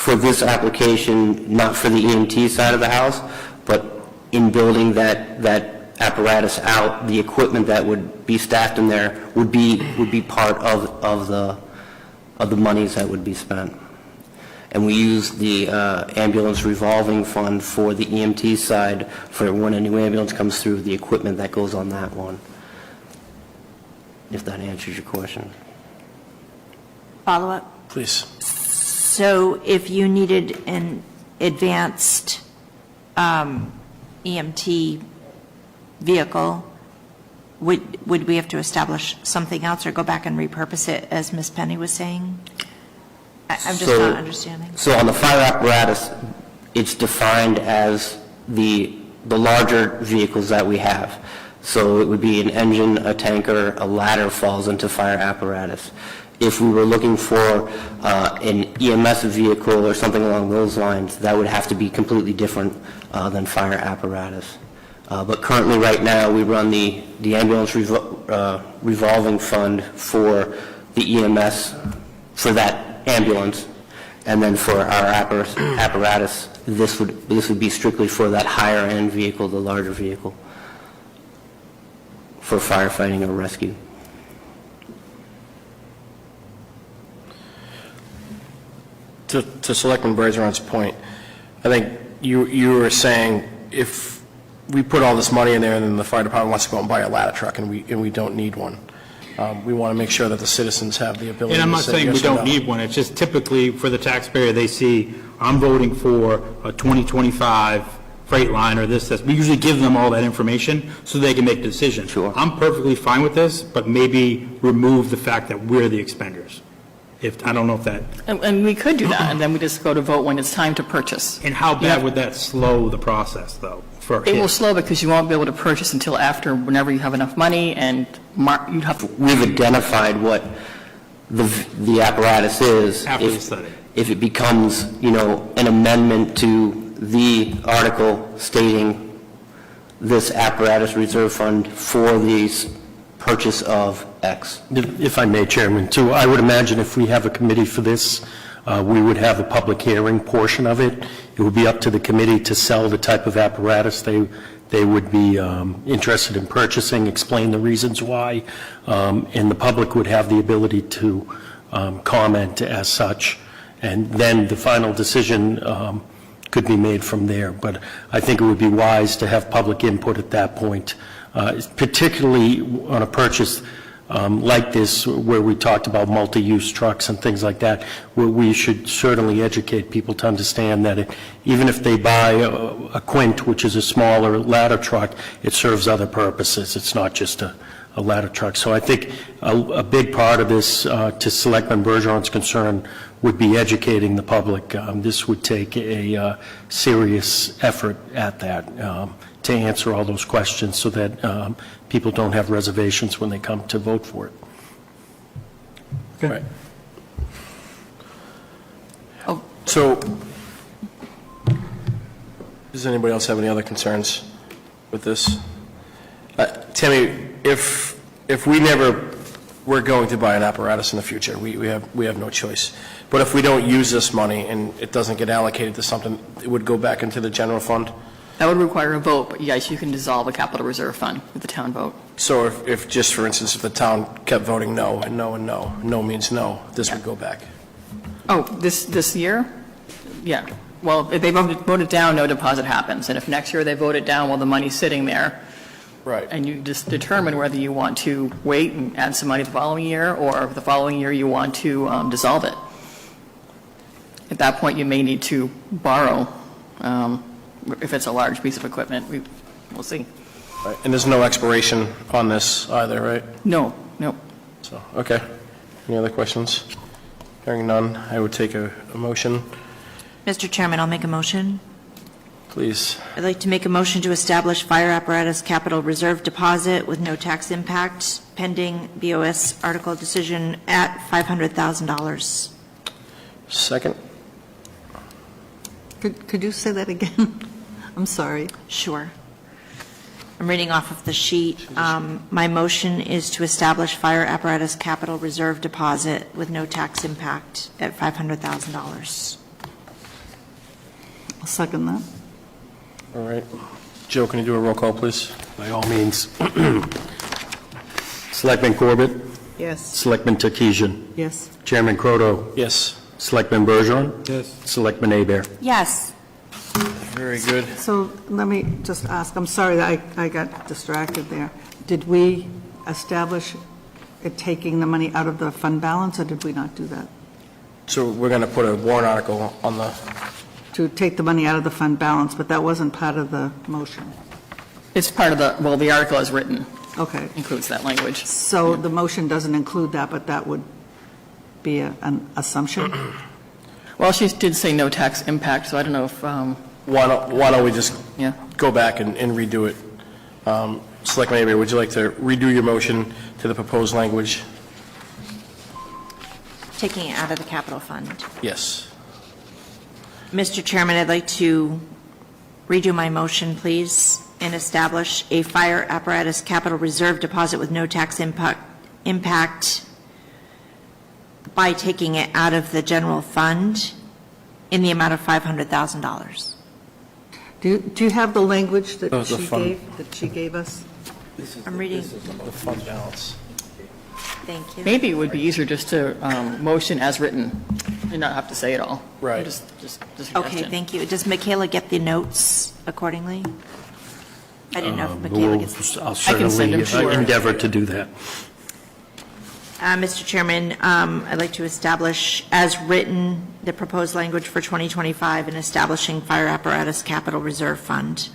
this application, not for the EMT side of the house, but in building that apparatus out, the equipment that would be stacked in there would be part of the monies that would be spent. and we use the ambulance revolving fund for the EMT side for when a new ambulance comes through, the equipment that goes on that one, if that answers your question. Follow-up? Please. So if you needed an advanced EMT vehicle, would we have to establish something else or go back and repurpose it, as Ms. Penny was saying? I'm just not understanding. So on the fire apparatus, it's defined as the larger vehicles that we have. So it would be an engine, a tanker, a ladder falls into fire apparatus. If we were looking for an EMS vehicle or something along those lines, that would have to be completely different than fire apparatus. But currently, right now, we run the ambulance revolving fund for the EMS, for that ambulance, and then for our apparatus, this would be strictly for that higher-end vehicle, the larger vehicle, for firefighting or rescue. To Selectman Bergeron's point, I think you were saying if we put all this money in there and then the fire department wants to go out and buy a ladder truck and we don't need one, we want to make sure that the citizens have the ability to say And I'm not saying we yes or no. don't need one, it's just typically for the taxpayer, they see, I'm voting for a 2025 Freightliner, this, we usually give them all that information so they can make a decision. Sure. I'm perfectly fine with this, but maybe remove the fact that we're the expenders. I don't know if that... And we could do that, and then we just go to vote when it's time to purchase. And how bad would that slow the process, though? It will slow because you won't be able to purchase until after, whenever you have enough money, and you'd have to... We've identified what the apparatus is. After the study. If it becomes, an amendment to the article stating this apparatus reserve fund for the purchase of X. If I may, Chairman, too, I would imagine if we have a committee for this, we would have a public hearing portion of it. It would be up to the committee to sell the type of apparatus they would be interested in purchasing, explain the reasons why, and the public would have the ability to comment as such. And then the final decision could be made from there. But I think it would be wise to have public input at that point, particularly on a purchase like this, where we talked about multi-use trucks and things like that, where we should certainly educate people to understand that even if they buy a Quint, which is a smaller ladder truck, it serves other purposes. It's not just a ladder truck. So I think a big part of this, to Selectman Bergeron's concern, would be educating the public. This would take a serious effort at that to answer all those questions so that people don't have reservations when they come to vote for it. Okay. Right. So, does anybody else have any other concerns with this? Tammy, if we never were going to buy an apparatus in the future, we have no choice. But if we don't use this money and it doesn't get allocated to something, it would go back into the general fund? That would require a vote, but yes, you can dissolve a capital reserve fund with the town vote. So if just for instance, if the town kept voting no and no and no, no means no, this would go back? Oh, this year? Yeah. Well, if they vote it down, no deposit happens. And if next year they vote it down while the money's sitting there, right, and you just determine whether you want to wait and add some money the following year, or the following year you want to dissolve it. At that point, you may need to borrow, if it's a large piece of equipment. We'll see. Right. And there's no expiration on this either, right? No. So, okay. Any other questions? Hearing none, I would take a motion. Mr. Chairman, I'll make a motion. Please. I'd like to make a motion to establish fire apparatus capital reserve deposit with no tax impact pending BOS article decision at $500,000. Second. Could you say that again? I'm sorry. Sure. I'm reading off of the sheet. My motion is to establish fire apparatus capital reserve deposit with no tax impact at $500,000. I'll second that. All right. Joe, can you do a roll call, please? By all means. Selectman Corbett? Yes. Selectman Takesian? Yes. Chairman Croto? Yes. Selectman Bergeron? Yes. Selectman Abear? Yes. Very good. So let me just ask, I'm sorry that I got distracted there. Did we establish it taking the money out of the fund balance, or did we not do that? So we're going to put a warrant article on the, To take the money out of the fund balance, but that wasn't part of the motion. It's part of the article as written Okay. includes that language. So the motion doesn't include that, but that would be an assumption? Well, she did say no tax impact, so I don't know if, why don't we just yeah. go back and redo it? Selectman Abear, would you like to redo your motion to the proposed language? Taking it out of the capital fund. Yes. Mr. Chairman, I'd like to redo my motion, please, and establish a fire apparatus capital reserve deposit with no tax impact by taking it out of the general fund in the amount of $500,000. Do you have the language that The she gave us? I'm reading. The fund balance. Thank you. Maybe it would be easier just to motion as written and not have to say it all. Right. Just Okay, suggestion. thank you. Does Michaela get the notes accordingly? I didn't know if Michaela gets. I'll I can send them, certainly sure. endeavor to do that. Mr. Chairman, I'd like to establish as written the proposed language for 2025 in establishing fire apparatus capital reserve fund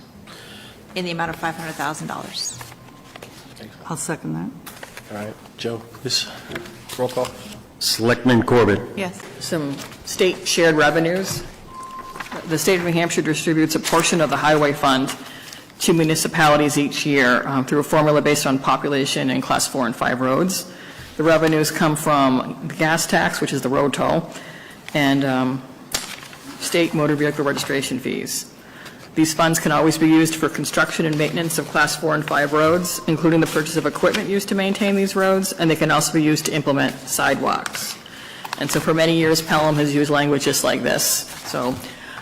in the amount of $500,000. I'll second that. All right. Joe, please. Roll call. Selectman Corbett? Yes. Some state shared revenues. The state of New Hampshire distributes a portion of the highway fund to municipalities each year through a formula based on population and class 4 and 5 roads. The revenues come from the gas tax, which is the road toll, and state motor vehicle registration fees. These funds can always be used for construction and maintenance of class 4 and 5 roads, including the purchase of equipment used to maintain these roads, and they can also be used to implement sidewalks. And so for many years, Pelham has used language just like this. So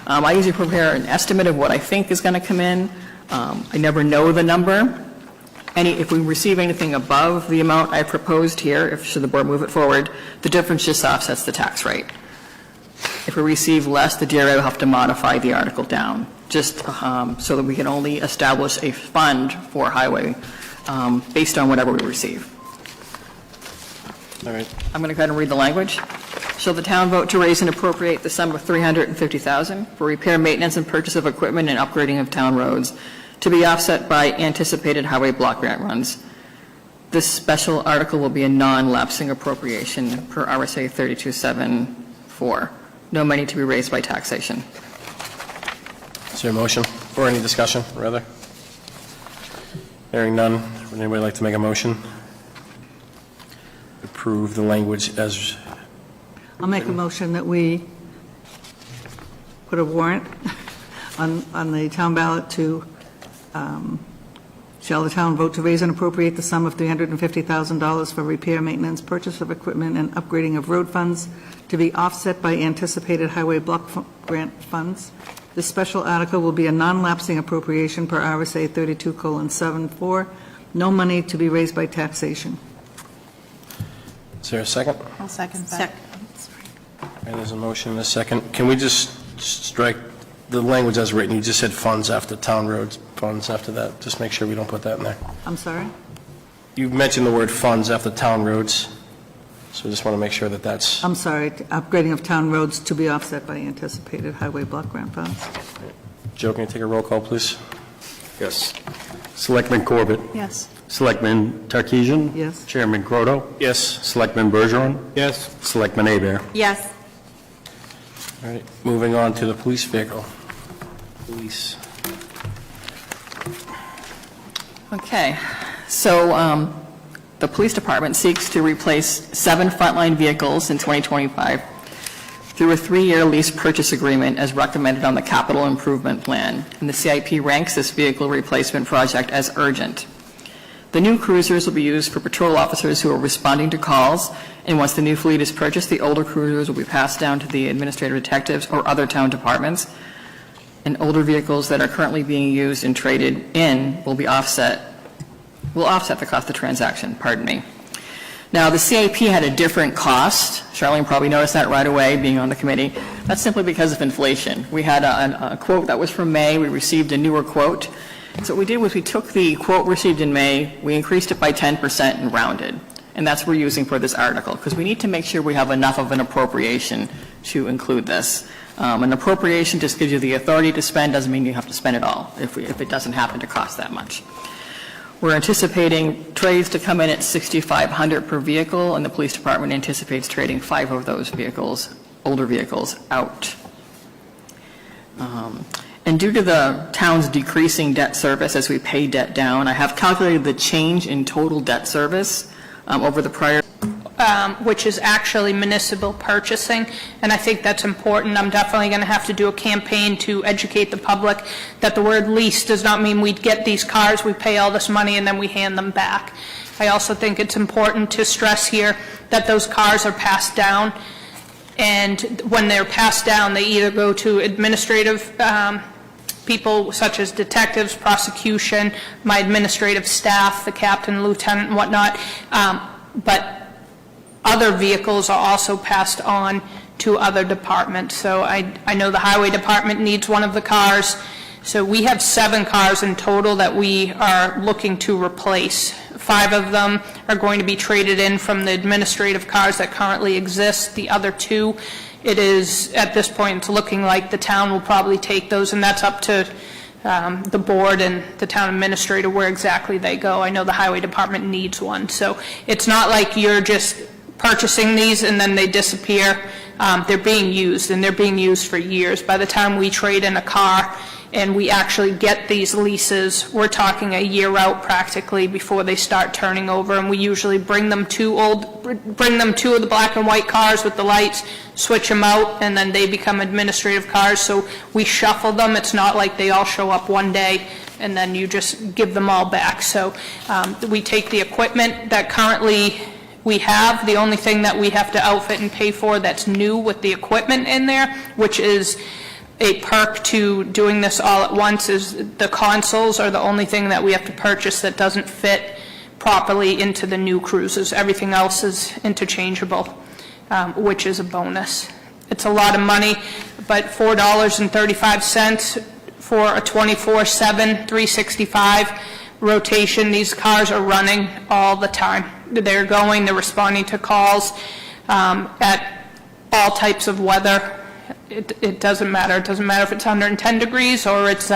I usually prepare an estimate of what I think is going to come in. I never know the number. If we receive anything above the amount I proposed here, should the board move it forward, the difference just offsets the tax rate. If we receive less, the DRA will have to modify the article down, just so that we can only establish a fund for highway based on whatever we receive. All right. I'm going to go ahead and read the language. Shall the town vote to raise and appropriate the sum of $350,000 for repair, maintenance, and purchase of equipment and upgrading of town roads to be offset by anticipated highway block grant runs? This special article will be a non-lapsing appropriation per RSA 3274. No money to be raised by taxation. Is there a motion or any discussion, rather? Hearing none, would anybody like to make a motion? Approve the language as, I'll make a motion that we put a warrant on the town ballot to, shall the town vote to raise and appropriate the sum of $350,000 for repair, maintenance, purchase of equipment, and upgrading of road funds to be offset by anticipated highway block grant funds. This special article will be a non-lapsing appropriation per RSA 32:74. No money to be raised by taxation. is there a second? I'll second that. And there's a motion and a second. Can we just strike the language as written? You just said funds after town roads, funds after that. Just make sure we don't put that in there. I'm sorry? You mentioned the word funds after town roads, so I just want to make sure that that's, I'm sorry, upgrading of town roads to be offset by anticipated highway block grant funds. Joe, can you take a roll call, please? Yes. Selectman Corbett? Yes. Selectman Tarkeesian? Yes. Chairman Croto? Yes. Selectman Bergeron? Yes. Selectman Abear? Yes. All right, moving on to the police vehicle. Police. Okay, so the police department seeks to replace 7 frontline vehicles in 2025 through a 3-year lease purchase agreement as recommended on the capital improvement plan, and the CIP ranks this vehicle replacement project as urgent. The new cruisers will be used for patrol officers who are responding to calls, and once the new fleet is purchased, the older cruisers will be passed down to the administrative detectives or other town departments, and older vehicles that are currently being used and traded in will offset the cost of the transaction, Now, the CIP had a different cost. Charlene probably noticed that right away, being on the committee. That's simply because of inflation. We had a quote that was from May. We received a newer quote. So what we did was we took the quote received in May, we increased it by 10% and rounded. And that's what we're using for this article, because we need to make sure we have enough of an appropriation to include this. An appropriation just gives you the authority to spend, doesn't mean you have to spend it all if it doesn't happen to cost that much. We're anticipating trades to come in at $6,500 per vehicle, and the police department anticipates trading 5 of those vehicles, older vehicles, out. And due to the town's decreasing debt service as we pay debt down, I have calculated the change in total debt service over the prior. Which is actually municipal purchasing, and I think that's important. I'm definitely going to have to do a campaign to educate the public that the word lease does not mean we'd get these cars, we pay all this money, and then we hand them back. I also think it's important to stress here that those cars are passed down, and when they're passed down, they either go to administrative people such as detectives, prosecution, my administrative staff, the captain, lieutenant, and whatnot, but other vehicles are also passed on to other departments. So I know the highway department needs one of the cars. So we have 7 cars in total that we are looking to replace. 5 of them are going to be traded in from the administrative cars that currently exist. The other 2, it is, at this point, it's looking like the town will probably take those, and that's up to the board and the town administrator where exactly they go. I know the highway department needs one. So it's not like you're just purchasing these and then they disappear. They're being used, and they're being used for years. By the time we trade in a car and we actually get these leases, we're talking a year out practically before they start turning over, and we usually bring them 2 of the black and white cars with the lights, switch them out, and then they become administrative cars. So we shuffle them. It's not like they all show up one day and then you just give them all back. So we take the equipment that currently we have. The only thing that we have to outfit and pay for that's new with the equipment in there, which is a perk to doing this all at once, is the consoles are the only thing that we have to purchase that doesn't fit properly into the new cruisers. Everything else is interchangeable, which is a bonus. It's a lot of money, but $4.35 for a 24/7, 365 rotation. These cars are running all the time. They're they're responding to calls at all types of weather. It doesn't matter. It doesn't matter if it's 110 degrees or it's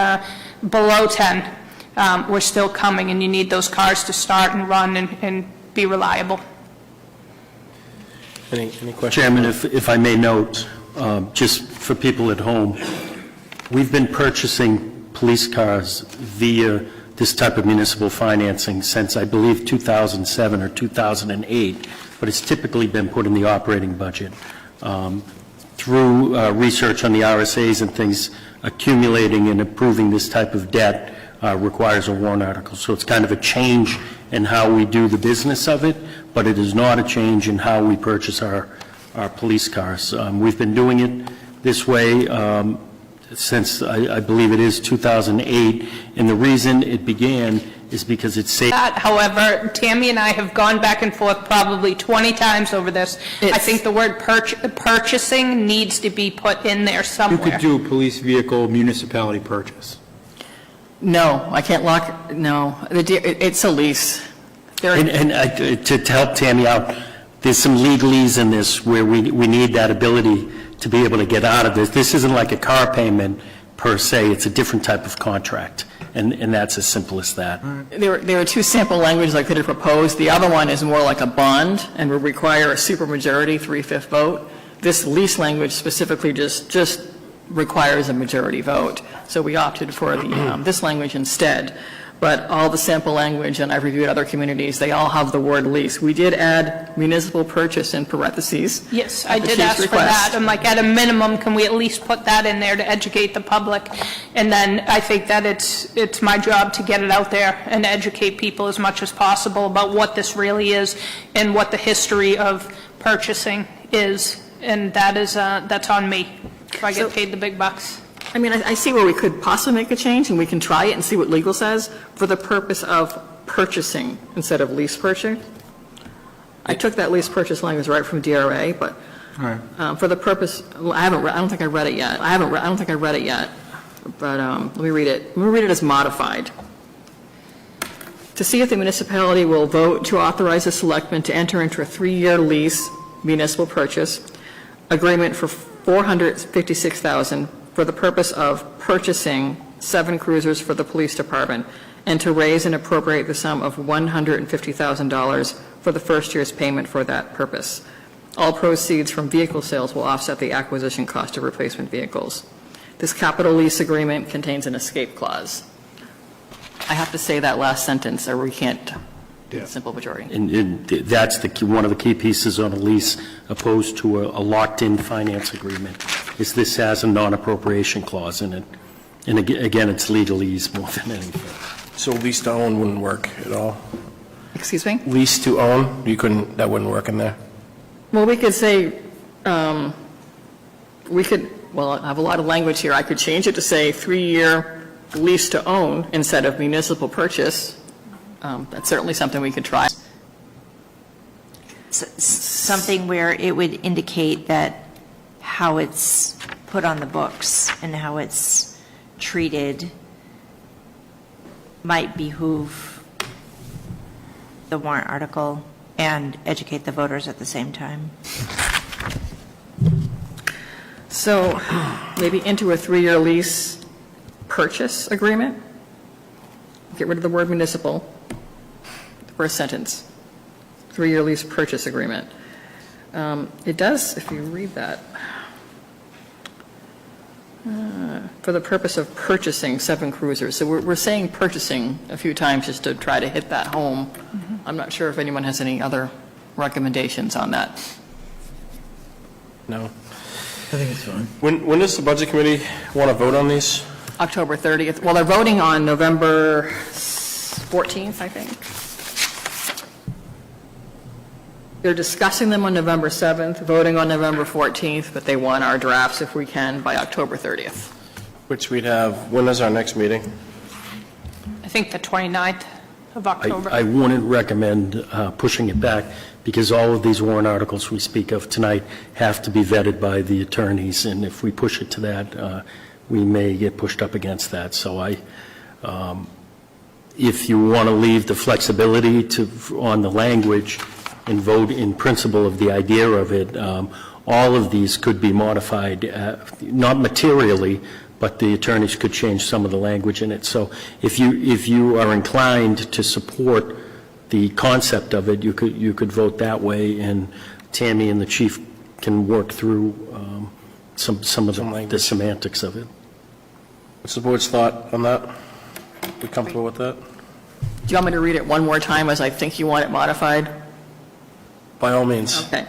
below 10. We're still coming, and you need those cars to start and run and be reliable. Any questions? Chairman, if I may note, just for people at home, we've been purchasing police cars via this type of municipal financing since, I believe, 2007 or 2008, but it's typically been put in the operating budget. Through research on the RSAs and things, accumulating and approving this type of debt requires a warrant article. So it's kind of a change in how we do the business of it, but it is not a change in how we purchase our police cars. We've been doing it this way since, I believe it is 2008, and the reason it began is because it's safe. However, Tammy and I have gone back and forth probably 20 times over this. I think the word purchasing needs to be put in there somewhere. You could do a police vehicle municipality purchase. No, I can't lock, no, it's a lease. And to help Tammy out, there's some legalese in this where we need that ability to be able to get out of this. This isn't like a car payment per se, it's a different type of contract, and that's as simple as that. There are 2 sample languages I could have proposed. The other one is more like a bond and would require a supermajority, 3/5 vote. This lease language specifically just requires a majority vote. So we opted for this language instead. But all the sample language, and I've reviewed other communities, they all have the word lease. We did add municipal purchase in parentheses. Yes, I did ask for that. I'm like, at a minimum, can we at least put that in there to educate the public? And then I think that it's my job to get it out there and educate people as much as possible about what this really is and what the history of purchasing is. And that's on me if I get paid the big bucks. I mean, I see where we could possibly make a change, and we can try it and see what legal says for the purpose of purchasing instead of lease purchase. I took that lease purchase language right from DRA, but All right. for the purpose, well, I don't think I read it yet. I don't think I read it yet, but let me read it. Let me read it as modified. To see if the municipality will vote to authorize the selectmen to enter into a 3-year lease municipal purchase agreement for $456,000 for the purpose of purchasing 7 cruisers for the police department, and to raise and appropriate the sum of $150,000 for the first year's payment for that purpose. All proceeds from vehicle sales will offset the acquisition cost of replacement vehicles. This capital lease agreement contains an escape clause. I have to say that last sentence, or we can't do the simple majority. And that's one of the key pieces on a lease, opposed to a locked-in finance agreement, is this has a non-appropriation clause in it. And again, it's legalese more than anything. So lease to own wouldn't work at all? Excuse me? Lease to own, that wouldn't work in there? Well, we could say, I have a lot of language here. I could change it to say 3-year lease to own instead of municipal purchase. That's certainly something we could try. Something where it would indicate that how it's put on the books and how it's treated might behoove the warrant article and educate the voters at the same time. So maybe into a 3-year lease purchase agreement. Get rid of the word municipal. The first sentence. 3-year lease purchase agreement. It does, if you read that, for the purpose of purchasing 7 cruisers. So we're saying purchasing a few times just to try to hit that home. Mm-hmm. I'm not sure if anyone has any other recommendations on that. No. I think it's fine. When does the Budget Committee want to vote on these? October 30th. Well, they're voting on November 14th, I think. They're discussing them on November 7th, voting on November 14th, but they want our drafts, if we can, by October 30th. Which we'd have, when is our next meeting? I think the 29th of October. I wouldn't recommend pushing it back, because all of these warrant articles we speak of tonight have to be vetted by the attorneys, and if we push it to that, we may get pushed up against that. So if you want to leave the flexibility on the language and vote in principle of the idea of it, all of these could be modified, not materially, but the attorneys could change some of the language in it. So if you are inclined to support the concept of it, you could vote that way, and Tammy and the chief can work through some of the semantics of it. What's the board's thought on that? We comfortable with that? Do you want me to read it one more time as I think you want it modified? By all means. Okay.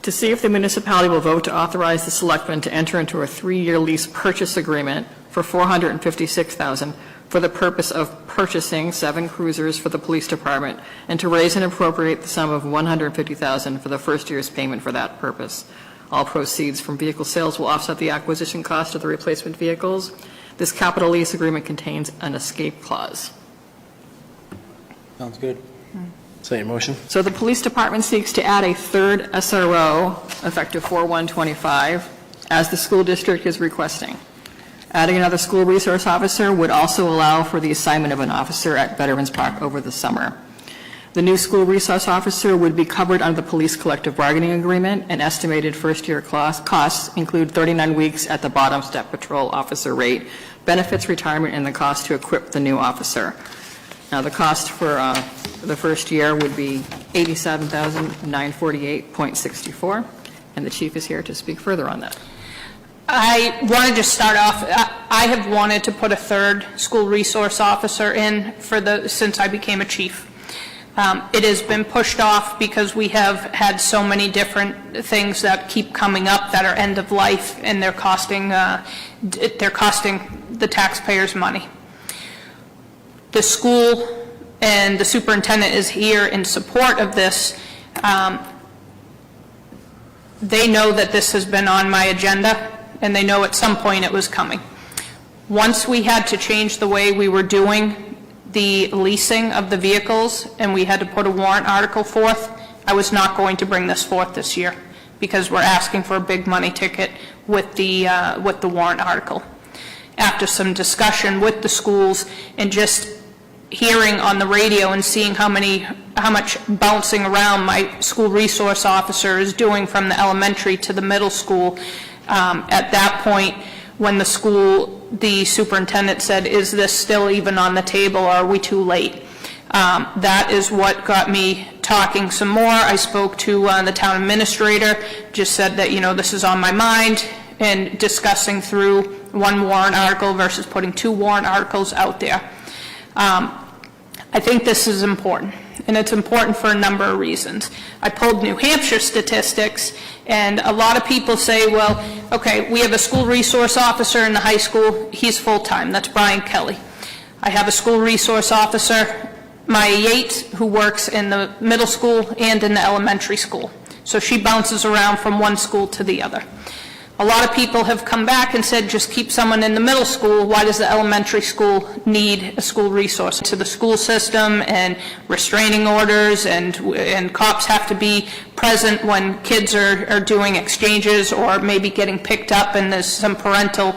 To see if the municipality will vote to authorize the selectmen to enter into a 3-year lease purchase agreement for $456,000 for the purpose of purchasing 7 cruisers for the police department, and to raise and appropriate the sum of $150,000 for the first year's payment for that purpose. All proceeds from vehicle sales will offset the acquisition cost of the replacement vehicles. This capital lease agreement contains an escape clause. Sounds good. Say your motion. So the police department seeks to add a 3rd SRO effective 4/1/25, as the school district is requesting. Adding another school resource officer would also allow for the assignment of an officer at Veterans Park over the summer. The new school resource officer would be covered under the police collective bargaining agreement, and estimated first-year costs include 39 weeks at the bottom step patrol officer rate, benefits, retirement, and the cost to equip the new officer. Now, the cost for the first year would be $87,948.64, and the chief is here to speak further on that. I wanted to start off, I have wanted to put a 3rd school resource officer in since I became a chief. It has been pushed off because we have had so many different things that keep coming up that are end of life, and they're costing the taxpayers money. The school and the superintendent is here in support of this. They know that this has been on my agenda, and they know at some point it was coming. Once we had to change the way we were doing the leasing of the vehicles, and we had to put a warrant article forth, I was not going to bring this forth this year because we're asking for a big money ticket with the warrant article. After some discussion with the schools and just hearing on the radio and seeing how much bouncing around my school resource officer is doing from the elementary to the middle school, at that point, when the superintendent said, is this still even on the table, or are we too late? That is what got me talking some more. I spoke to the town administrator, just said that, this is on my mind, and discussing through one warrant article versus putting 2 warrant articles out there. I think this is important, and it's important for a number of reasons. I pulled New Hampshire statistics, and a lot of people say, well, okay, we have a school resource officer in the high school, he's full-time, that's Brian Kelly. I have a school resource officer, Maya Yates, who works in the middle school and in the elementary school. So she bounces around from one school to the other. A lot of people have come back and said, just keep someone in the middle school. Why does the elementary school need a school resource? To the school system and restraining orders, and cops have to be present when kids are doing exchanges or maybe getting picked up and there's some parental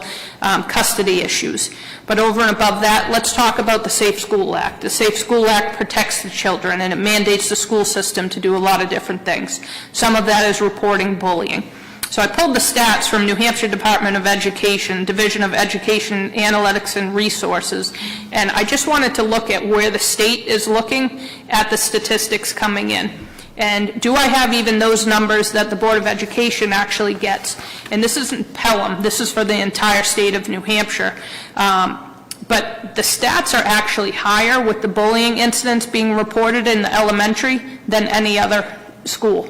custody issues. But over and above that, let's talk about the Safe School Act. The Safe School Act protects the children, and it mandates the school system to do a lot of different things. Some of that is reporting bullying. So I pulled the stats from New Hampshire Department of Education, Division of Education, Analytics and Resources, and I just wanted to look at where the state is looking at the statistics coming in. And do I have even those numbers that the Board of Education actually gets? And this isn't Pelham, this is for the entire state of New Hampshire. But the stats are actually higher with the bullying incidents being reported in the elementary than any other school.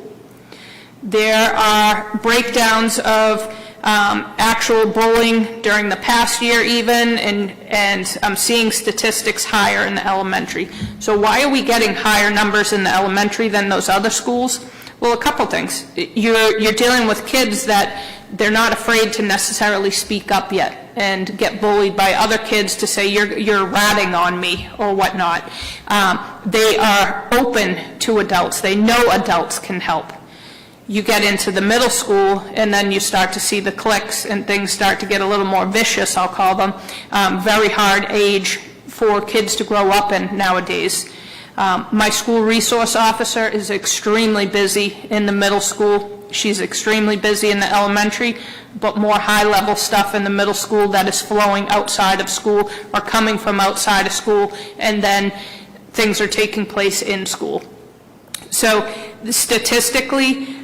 There are breakdowns of actual bullying during the past year even, and I'm seeing statistics higher in the elementary. So why are we getting higher numbers in the elementary than those other schools? Well, a couple things. You're dealing with kids that they're not afraid to necessarily speak up yet and get bullied by other kids to say you're ratting on me or whatnot. They are open to adults. They know adults can help. You get into the middle school, and then you start to see the cliques, and things start to get a little more vicious, I'll call them. Very hard age for kids to grow up in nowadays. My school resource officer is extremely busy in the middle school. She's extremely busy in the elementary, but more high-level stuff in the middle school that is flowing outside of school or coming from outside of school, and then things are taking place in school. So statistically,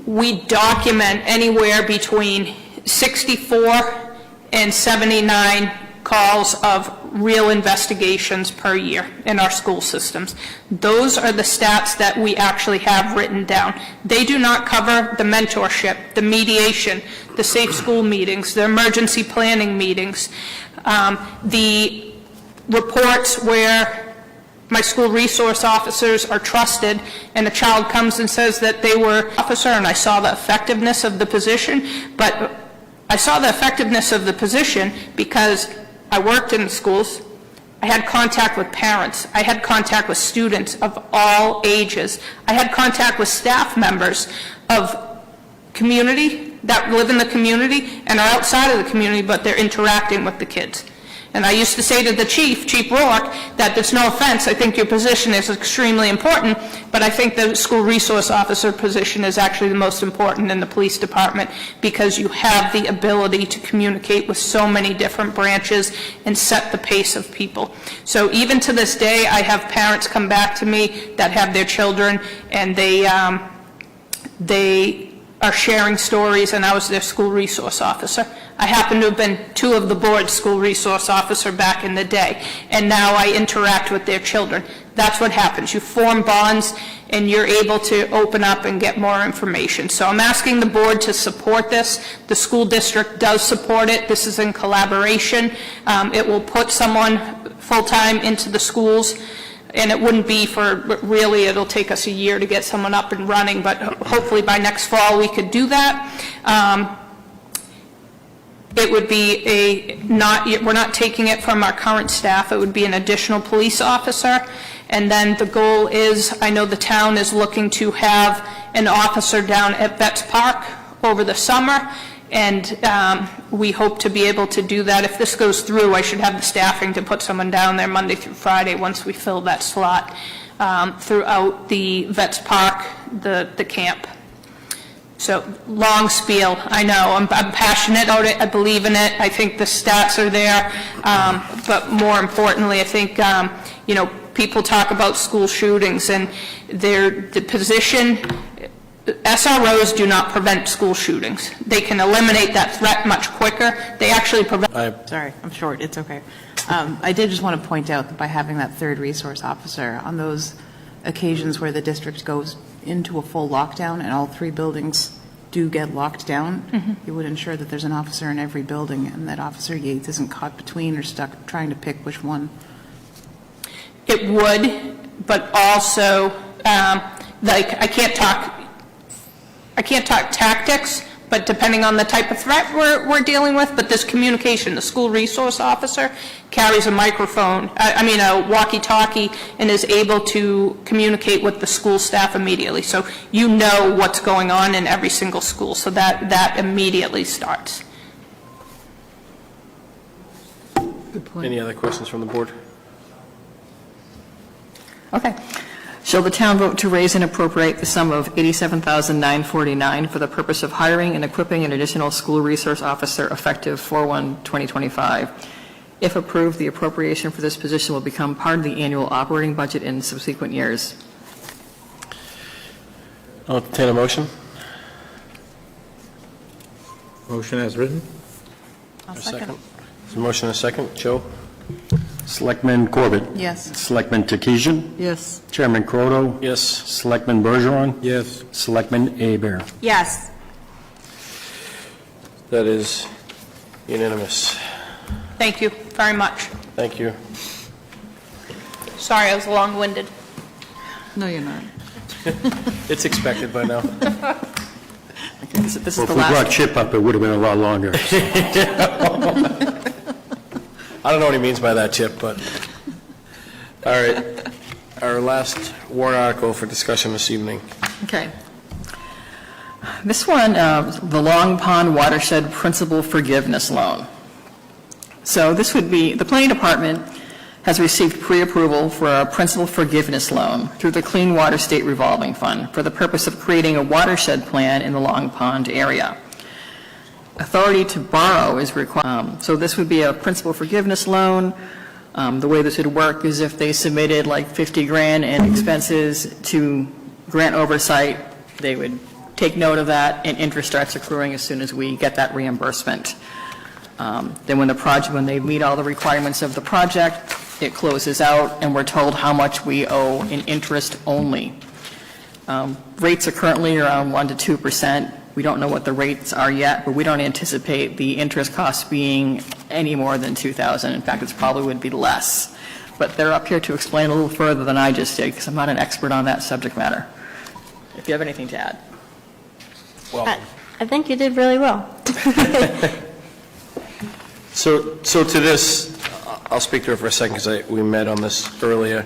we document anywhere between 64 and 79 calls of real investigations per year in our school systems. Those are the stats that we actually have written down. They do not cover the mentorship, the mediation, the safe school meetings, the emergency planning meetings, the reports where my school resource officers are trusted, and a child comes and says that they were an officer and I saw the effectiveness of the position, but I saw the effectiveness of the position because I worked in schools, I had contact with parents, I had contact with students of all ages, I had contact with staff members of community that live in the community and are outside of the community, but they're interacting with the kids. And I used to say to the Chief Rourke, that there's no offense, I think your position is extremely important, but I think the school resource officer position is actually the most important in the police department because you have the ability to communicate with so many different branches and set the pace of people. So even to this day, I have parents come back to me that have their children, and they are sharing stories, and I was their school resource officer. I happen to have been 2 of the board's school resource officer back in the day, and now I interact with their children. That's what happens. You form bonds, and you're able to open up and get more information. So I'm asking the board to support this. The school district does support it. This is in collaboration. It will put someone full-time into the schools, and it wouldn't be for, really, it'll take us a year to get someone up and running, but hopefully by next fall we could do that. It would be we're not taking it from our current staff, it would be an additional police officer, And then the goal is, I know the town is looking to have an officer down at Vets Park over the summer, and we hope to be able to do that. If this goes through, I should have the staffing to put someone down there Monday through Friday once we fill that slot throughout the Vets Park, the camp. So, long spiel, I know, I'm passionate about it, I believe in it, I think the stats are there, but more importantly, I think, people talk about school shootings, and the position, SROs do not prevent school shootings. They can eliminate that threat much quicker. They actually prevent... Sorry, I'm short, it's okay. I did just want to point out that by having that third resource officer, on those occasions where the district goes into a full lockdown and all 3 buildings do get locked down, it would ensure that there's an officer in every building and that Officer Yates isn't caught between or stuck trying to pick which one. It would, but also, I can't talk tactics, but depending on the type of threat we're dealing with, but this communication, the school resource officer carries a microphone, a walkie-talkie, and is able to communicate with the school staff immediately. So you know what's going on in every single school, so that immediately starts. Good point. Any other questions from the board? Okay. Shall the town vote to raise and appropriate the sum of $87,949 for the purpose of hiring and equipping an additional school resource officer effective 4/1/2025? If approved, the appropriation for this position will become part of the annual operating budget in subsequent years. I'll entertain a motion. Motion as written. I'll second. There's a motion and a second. Joe? Selectman Corbett? Yes. Selectman Takesian? Yes. Chairman Croto? Yes. Selectman Bergeron? Yes. Selectman Aber? Yes. That is unanimous. Thank you very much. Thank you. Sorry, I was long-winded. No, you're not. It's expected by now. Okay, this is Well, the if we brought last. Chip up, it would have been a lot longer. I don't know what he means by that, Chip, but, all right. Our last warrant article for discussion this evening. Okay. This one, the Long Pond Watershed Principal Forgiveness Loan. So this would be, the Planning Department has received pre-approval for a principal forgiveness loan through the Clean Water State Revolving Fund for the purpose of creating a watershed plan in the Long Pond area. Authority to borrow is required. So this would be a principal forgiveness loan. The way this would work is if they submitted like 50 grand in expenses to grant oversight, they would take note of that, and interest starts accruing as soon as we get that reimbursement. Then when they meet all the requirements of the project, it closes out, and we're told how much we owe in interest only. Rates are currently around 1% to 2%. We don't know what the rates are yet, but we don't anticipate the interest costs being any more than $2,000. In fact, it probably would be less. But they're up here to explain a little further than I just did, because I'm not an expert on that subject matter. If you have anything to add. Well, I think you did really well. So to this, I'll speak to it for a second because we met on this earlier.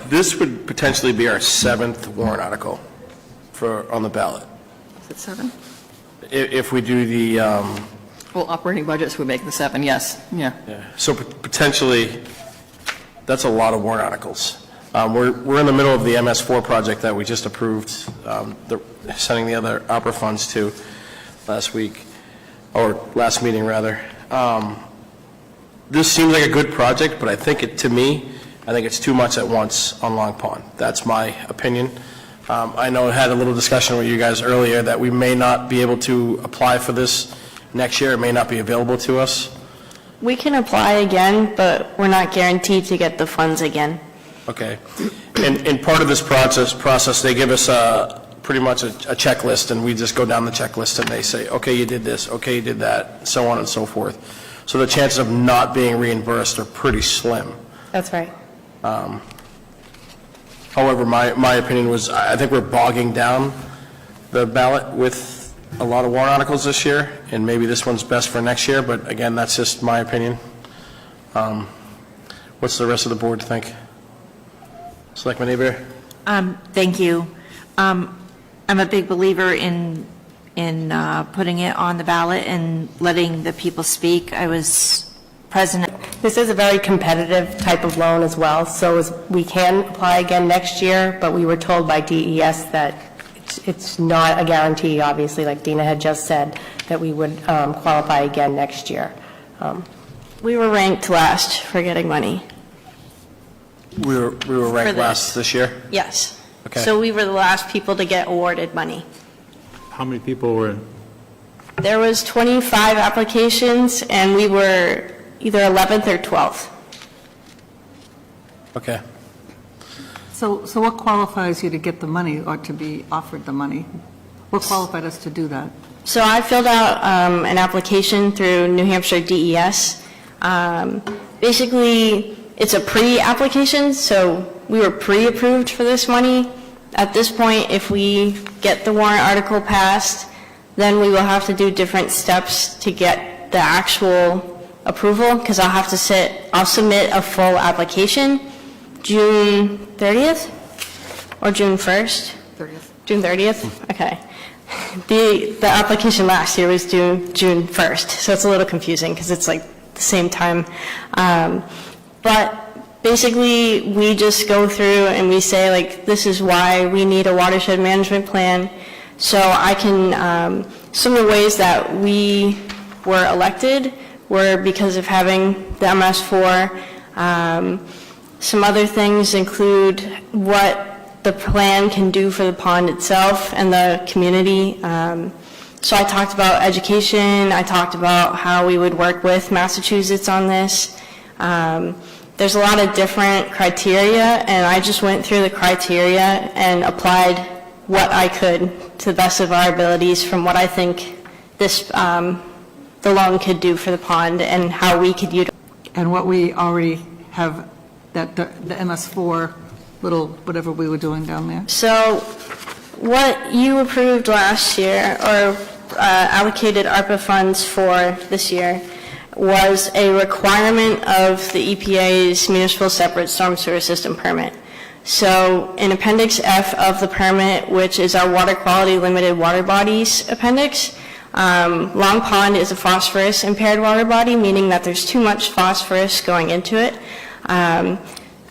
This would potentially be our 7th warrant article on the ballot. Is it 7? If we do the... Well, operating budgets would make the 7, yes. Yeah. So potentially, that's a lot of warrant articles. We're in the middle of the MS4 project that we just approved, sending the other opera funds to last week, or last meeting, rather. This seems like a good project, but I think it's too much at once on Long Pond. That's my opinion. I know I had a little discussion with you guys earlier that we may not be able to apply for this next year. It may not be available to us. We can apply again, but we're not guaranteed to get the funds again. Okay. And part of this process, they give us pretty much a checklist, and we just go down the checklist, and they say, okay, you did this, okay, you did that, so on and so forth. So the chances of not being reimbursed are pretty slim. That's right. However, my opinion was, I think we're bogging down the ballot with a lot of warrant articles this year, and maybe this one's best for next year, but again, that's just my opinion. What's the rest of the board think? Selectman Abear? Thank you. I'm a big believer in putting it on the ballot and letting the people speak. I was president. This is a very competitive type of loan as well, so we can apply again next year, but we were told by DES that it's not a guarantee, obviously, like Dina had just said, that we would qualify again next year. We were ranked last for getting money. We were ranked this. last this year? Yes. Okay. So we were the last people to get awarded money. How many people were in? There was 25 applications, and we were either 11th or 12th. Okay. So what qualifies you to get the money or to be offered the money? What qualified us to do that? So I filled out an application through New Hampshire DES. Basically, it's a pre-application, so we were pre-approved for this money. At this point, if we get the warrant article passed, then we will have to do different steps to get the actual approval, because I'll submit a full application June 30th or June 1st? 30th. June 30th? Okay. The application last year was June 1st, so it's a little confusing because it's like the same time. But basically, we just go through and we say, like, this is why we need a watershed management plan. So I can, some of the ways that we were elected were because of having the MS4. Some other things include what the plan can do for the pond itself and the community. So I talked about education. I talked about how we would work with Massachusetts on this. There's a lot of different criteria, and I just went through the criteria and applied what I could to the best of our abilities from what I think this the loan could do for the pond and how we could utilize. And what we already have, that the MS4 little whatever we were doing down there? So what you approved last year, or allocated ARPA funds for this year, was a requirement of the EPA's Municipal Separate Storm Sewer System Permit. So in Appendix F of the permit, which is our Water Quality Limited Water Bodies Appendix, Long Pond is a phosphorus impaired water body, meaning that there's too much phosphorus going into it.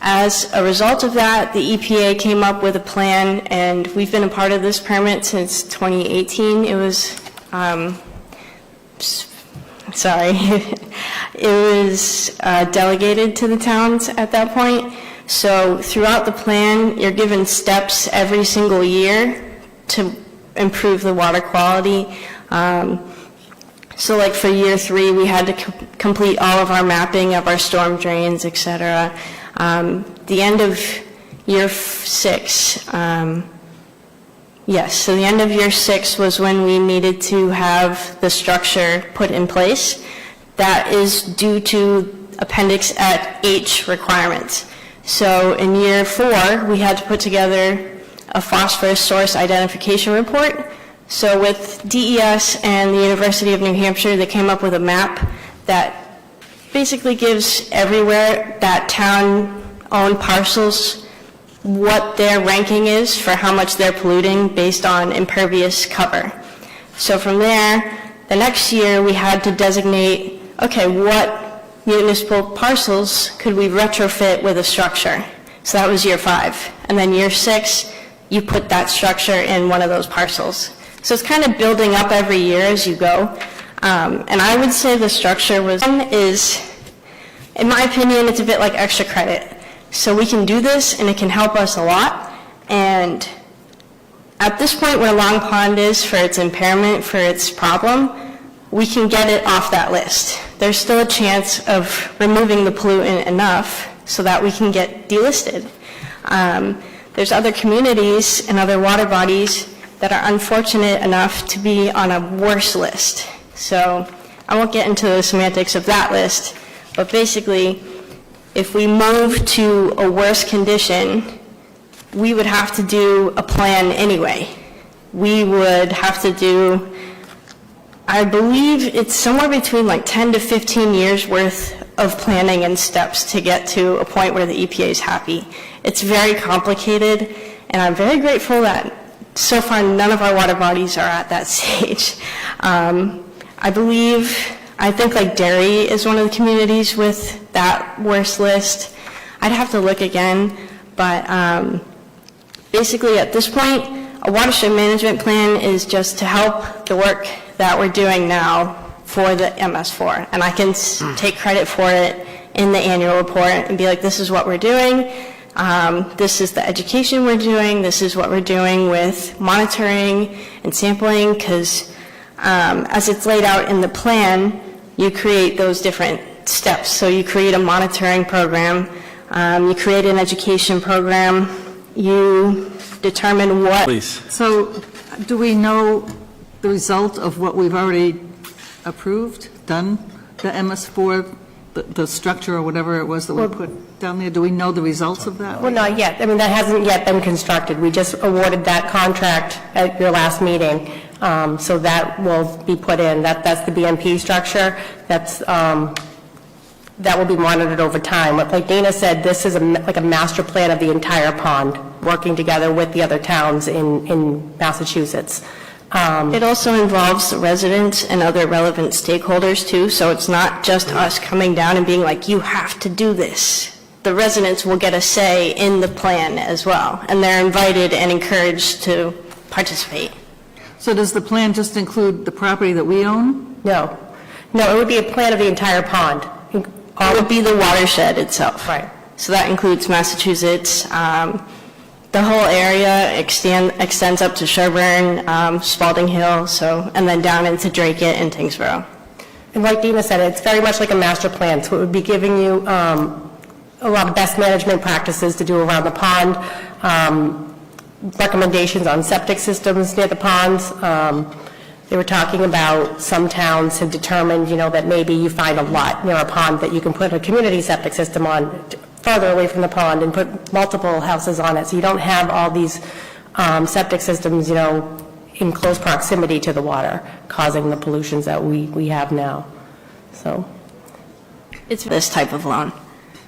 As a result of that, the EPA came up with a plan, and we've been a part of this permit since 2018. It was, it was delegated to the towns at that point. So throughout the plan, you're given steps every single year to improve the water quality. So like for year 3, we had to complete all of our mapping of our storm drains, et cetera. The end of year 6, so the end of year 6 was when we needed to have the structure put in place. That is due to Appendix H requirements. So in year 4, we had to put together a phosphorus source identification report. So with DES and the University of New Hampshire, they came up with a map that basically gives everywhere that town-owned parcels what their ranking is for how much they're polluting based on impervious cover. So from there, the next year we had to designate, okay, what municipal parcels could we retrofit with a structure? So that was year 5. And then year 6, you put that structure in one of those parcels. So it's kind of building up every year as you go. And I would say the structure is, in my opinion, it's a bit like extra credit. So we can do this, and it can help us a lot. And at this point where Long Pond is for its impairment, for its problem, we can get it off that list. There's still a chance of removing the pollutant enough so that we can get delisted. There's other communities and other water bodies that are unfortunate enough to be on a worse list. So I won't get into the semantics of that list, but basically, if we move to a worse condition, we would have to do a plan anyway. We would have to do, I believe it's somewhere between like 10 to 15 years worth of planning and steps to get to a point where the EPA is happy. It's very complicated, and I'm very grateful that so far none of our water bodies are at that stage. I think like Derry is one of the communities with that worst list. I'd have to look again, but basically at this point, a watershed management plan is just to help the work that we're doing now for the MS4. And I can take credit for it in the annual report and be like, this is what we're doing. This is the education we're doing. This is what we're doing with monitoring and sampling, because as it's laid out in the plan, you create those different steps. So you create a monitoring program, you create an education program, you determine what. Please. So do we know the result of what we've already approved, done, the MS4, the structure or whatever it was that we put down there? Do we know the results of that? Well, not yet. I mean, that hasn't yet been constructed. We just awarded that contract at your last meeting, so that will be put in. That's the BMP structure. That will be monitored over time. Like Dana said, this is like a master plan of the entire pond, working together with the other towns in Massachusetts. It also involves residents and other relevant stakeholders too, so it's not just us coming down and being like, you have to do this. The residents will get a say in the plan as well, and they're invited and encouraged to participate. So does the plan just include the property that we own? No. No, it would be a plan of the entire pond. It would be the watershed itself. Right. So that includes Massachusetts. The whole area extends up to Sherburne, Spalding Hill, and then down into Dracut and Tingsboro. And like Dina said, it's very much like a master plan, so it would be giving you a lot of best management practices to do around the pond, recommendations on septic systems near the ponds. They were talking about some towns have determined, that maybe you find a lot near a pond that you can put a community septic system on further away from the pond and put multiple houses on it, so you don't have all these septic systems, in close proximity to the water, causing the pollutions that we have now. So it's this type of loan.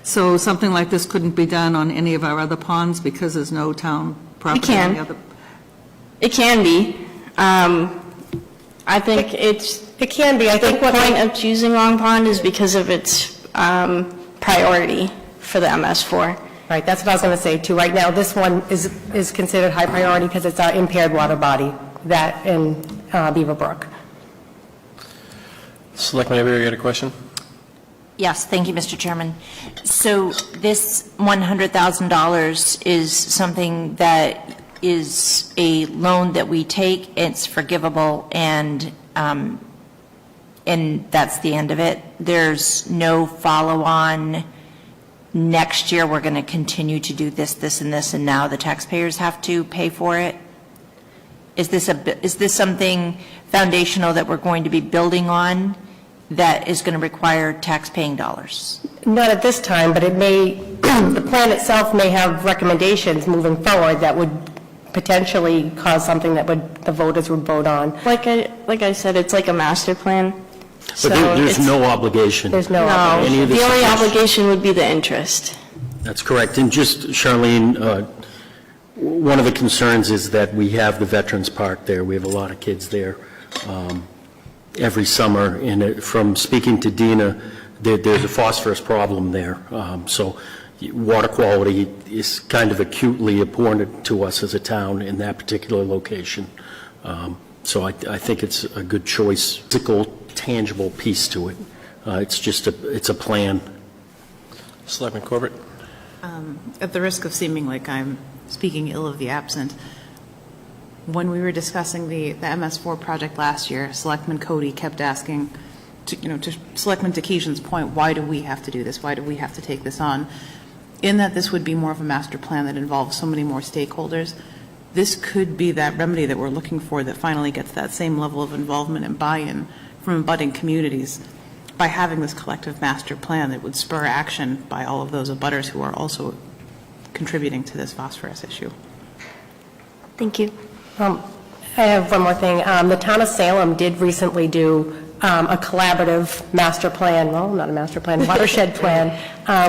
So something like this couldn't be done on any of our other ponds because there's no town property on the other? It can be. I think it can be. I think the point of choosing Long Pond is because of its priority for the MS4. Right, that's what I was going to say too. Right now, this one is considered high priority because it's an impaired water body, that in Beaver Brook. Selectman Avery, you got a question? Yes, thank you, Mr. Chairman. So this $100,000 is something that is a loan that we take, it's forgivable, and that's the end of it. There's no follow-on. Next year, we're going to continue to do this, this, and this, and now the taxpayers have to pay for it. Is this something foundational that we're going to be building on that is going to require tax-paying dollars? Not at this time, but it may. The plan itself may have recommendations moving forward that would potentially cause something that the voters would vote on. Like I said, it's like a master plan. But there's no obligation. There's no obligation. The only obligation would be the interest. That's correct. And just, Charlene, one of the concerns is that we have the Veterans Park there. We have a lot of kids there every summer. And from speaking to Dina, there's a phosphorus problem there. So water quality is kind of acutely important to us as a town in that particular location. So I think it's a good choice. Physical, tangible piece to it. It's a plan. Selectman Corbett. At the risk of seeming like I'm speaking ill of the absent, when we were discussing the MS4 project last year, Selectman Cody kept asking, to Selectman Takesian's point, why do we have to do this? Why do we have to take this on? In that this would be more of a master plan that involves so many more stakeholders, this could be that remedy that we're looking for that finally gets that same level of involvement and buy-in from abutting communities by having this collective master plan that would spur action by all of those abutters who are also contributing to this phosphorus issue. Thank you. I have one more thing. The town of Salem did recently do a collaborative master plan, well, not a master plan, watershed plan,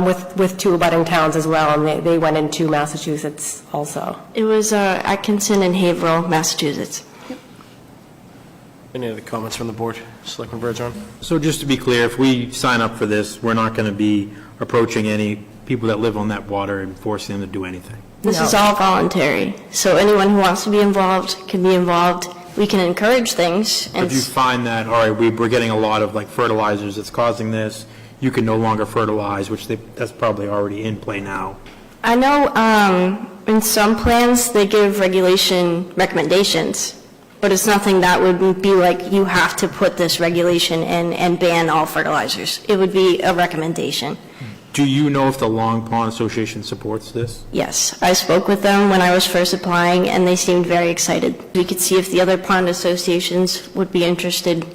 with two abutting towns as well, and they went into Massachusetts also. It was Atkinson and Haverhill, Massachusetts. Any other comments from the board? Selectman Bergeron? So just to be clear, if we sign up for this, we're not going to be approaching any people that live on that water and forcing them to do anything? This is all voluntary, so anyone who wants to be involved can be involved. We can encourage things. And If you find that, all right, we're getting a lot of like fertilizers that's causing this, you can no longer fertilize, which that's probably already in play now. I know in some plans, they give regulation recommendations, but it's nothing that would be like, you have to put this regulation in and ban all fertilizers. It would be a recommendation. Do you know if the Long Pond Association supports this? Yes, I spoke with them when I was first applying, and they seemed very excited. We could see if the other pond associations would be interested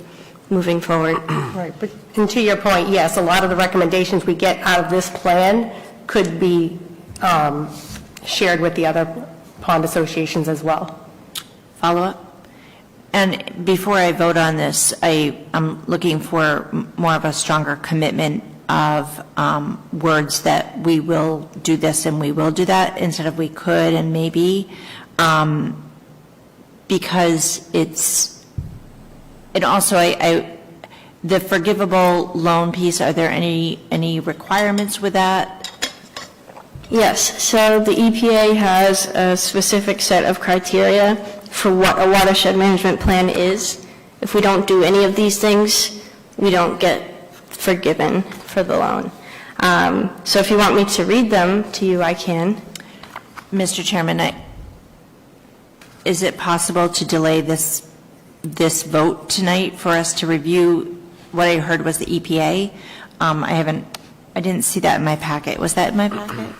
moving forward. Right, but and to your point, yes, a lot of the recommendations we get out of this plan could be shared with the other pond associations as well. Follow-up? And before I vote on this, I'm looking for more of a stronger commitment of words that we will do this and we will do that instead of we could and maybe, because and also the forgivable loan piece, are there any requirements with that? Yes, so the EPA has a specific set of criteria for what a watershed management plan is. If we don't do any of these things, we don't get forgiven for the loan. So if you want me to read them to you, I can. Mr. Chairman, is it possible to delay this vote tonight for us to review what I heard was the EPA? I didn't see that in my packet. Was that in my packet?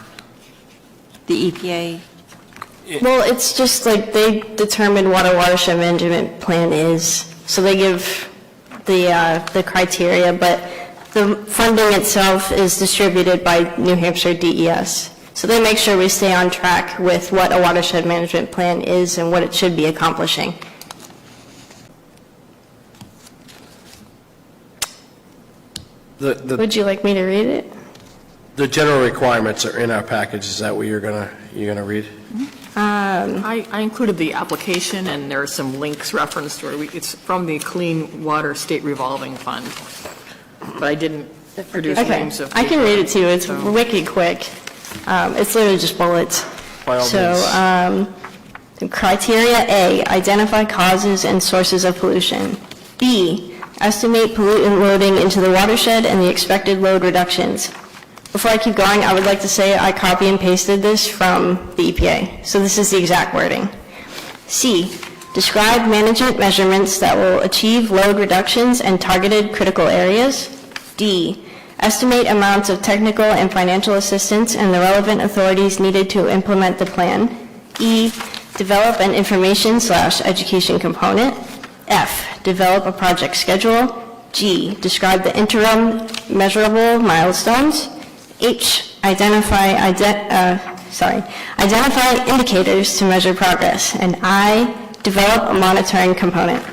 The EPA? Well, it's just like they determine what a watershed management plan is. So they give the criteria, but the funding itself is distributed by New Hampshire DES. So they make sure we stay on track with what a watershed management plan is and what it should be accomplishing. Would you like me to read it? The general requirements are in our package. Is that what you're gonna read? I included the application, and there are some links referenced where it's from the Clean Water State Revolving Fund, but I didn't produce names of I can read it to you. It's wicked quick. It's literally just bullets. By all means. Criteria A, identify causes and sources of pollution. B, estimate pollutant loading into the watershed and the expected load reductions. Before I keep going, I would like to say I copy and pasted this from the EPA. So this is the exact wording. C, describe management measurements that will achieve load reductions and targeted critical areas. D, estimate amounts of technical and financial assistance and the relevant authorities needed to implement the plan. E, develop an information/education component. F, develop a project schedule. G, describe the interim measurable milestones. H, identify indicators to measure progress. And I, develop a monitoring component.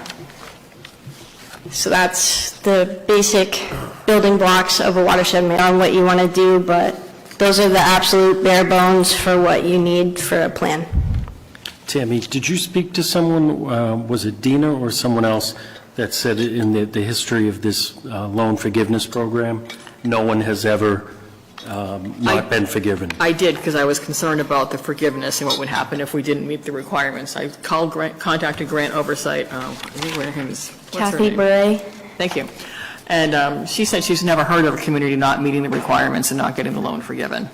So that's the basic building blocks of a watershed on what you want to do, but those are the absolute bare bones for what you need for a plan. Tammy, did you speak to someone, was it Dina or someone else, that said in the history of this loan forgiveness program, no one has ever not been forgiven? I did, because I was concerned about the forgiveness and what would happen if we didn't meet the requirements. I contacted Grant Oversight. I think her name is Kathy Bray. Thank you. And she said she's never heard of a community not meeting the requirements and not getting the loan forgiven.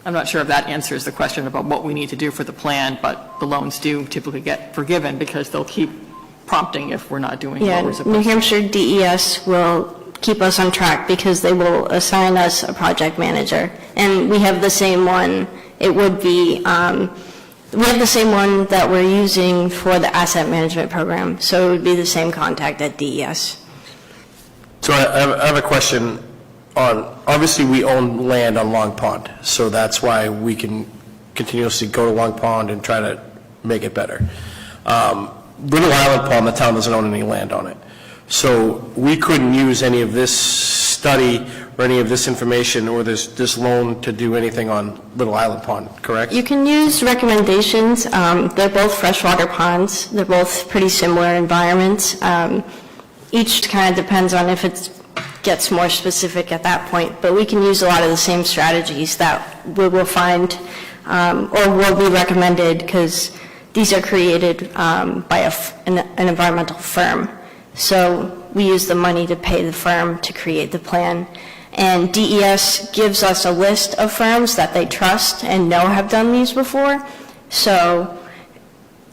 I'm not sure if that answers the question about what we need to do for the plan, but the loans do typically get forgiven because they'll keep prompting if we're not doing what we're supposed to. New Hampshire DES will keep us on track because they will assign us a project manager. And we have the same one. It would be, we have the same one that we're using for the asset management program. So it would be the same contact at DES. So I have a question on, obviously we own land on Long Pond, so that's why we can continuously go to Long Pond and try to make it better. Little Island Pond, the town doesn't own any land on it. So we couldn't use any of this study or any of this information or this loan to do anything on Little Island Pond, correct? You can use recommendations. They're both freshwater ponds. They're both pretty similar environments. Each kind of depends on if it gets more specific at that point, but we can use a lot of the same strategies that we will find or will be recommended, because these are created by an environmental firm. So we use the money to pay the firm to create the plan. And DES gives us a list of firms that they trust and know have done these before. So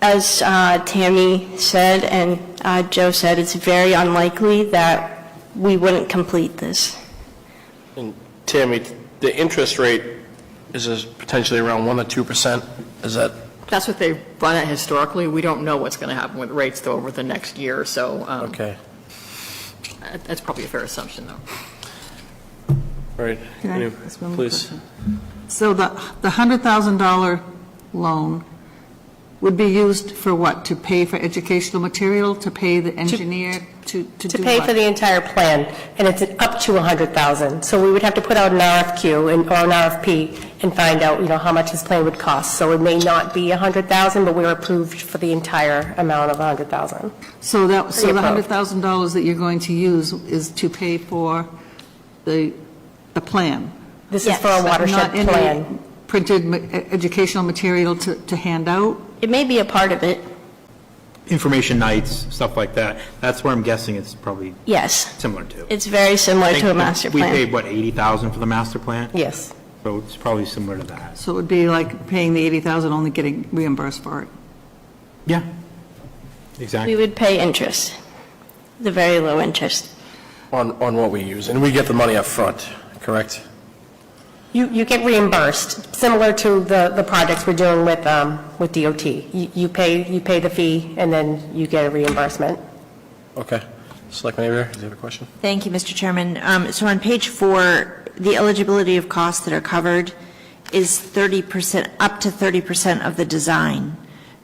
as Tammy said and Joe said, it's very unlikely that we wouldn't complete this. And Tammy, the interest rate is potentially around 1 to 2%. Is that? That's what they've run at historically. We don't know what's going to happen with rates, though, over the next year or so. Okay. That's probably a fair assumption, though. Right. Can I ask one more Please. question? So the $100,000 loan would be used for what? To pay for educational material, to pay the engineer, to do pay what? for the entire plan, and it's up to $100,000. So we would have to put out an RFQ or an RFP and find out, how much this plan would cost. So it may not be $100,000, but we're approved for the entire amount of $100,000. So the Pre-approved. $100,000 that you're going to use is to pay for the plan? This is for a watershed Not plan. any printed educational material to hand out? It may be a part of it. Information nights, stuff like that. That's where I'm guessing it's probably Yes. similar to. It's very similar to a master We plan. paid, what, 80,000 for the master plan? Yes. So it's probably similar to that. So it would be like paying the $80,000, only getting reimbursed for it? Yeah, exactly. We would pay interest, the very low interest. On what we use. And we get the money up front, correct? You get reimbursed, similar to the projects we're doing with DOT. You pay the fee, and then you get a reimbursement. Okay. Selectman Avery, do you have a question? Thank you, Mr. Chairman. So on page 4, the eligibility of costs that are covered is 30%, up to 30% of the design.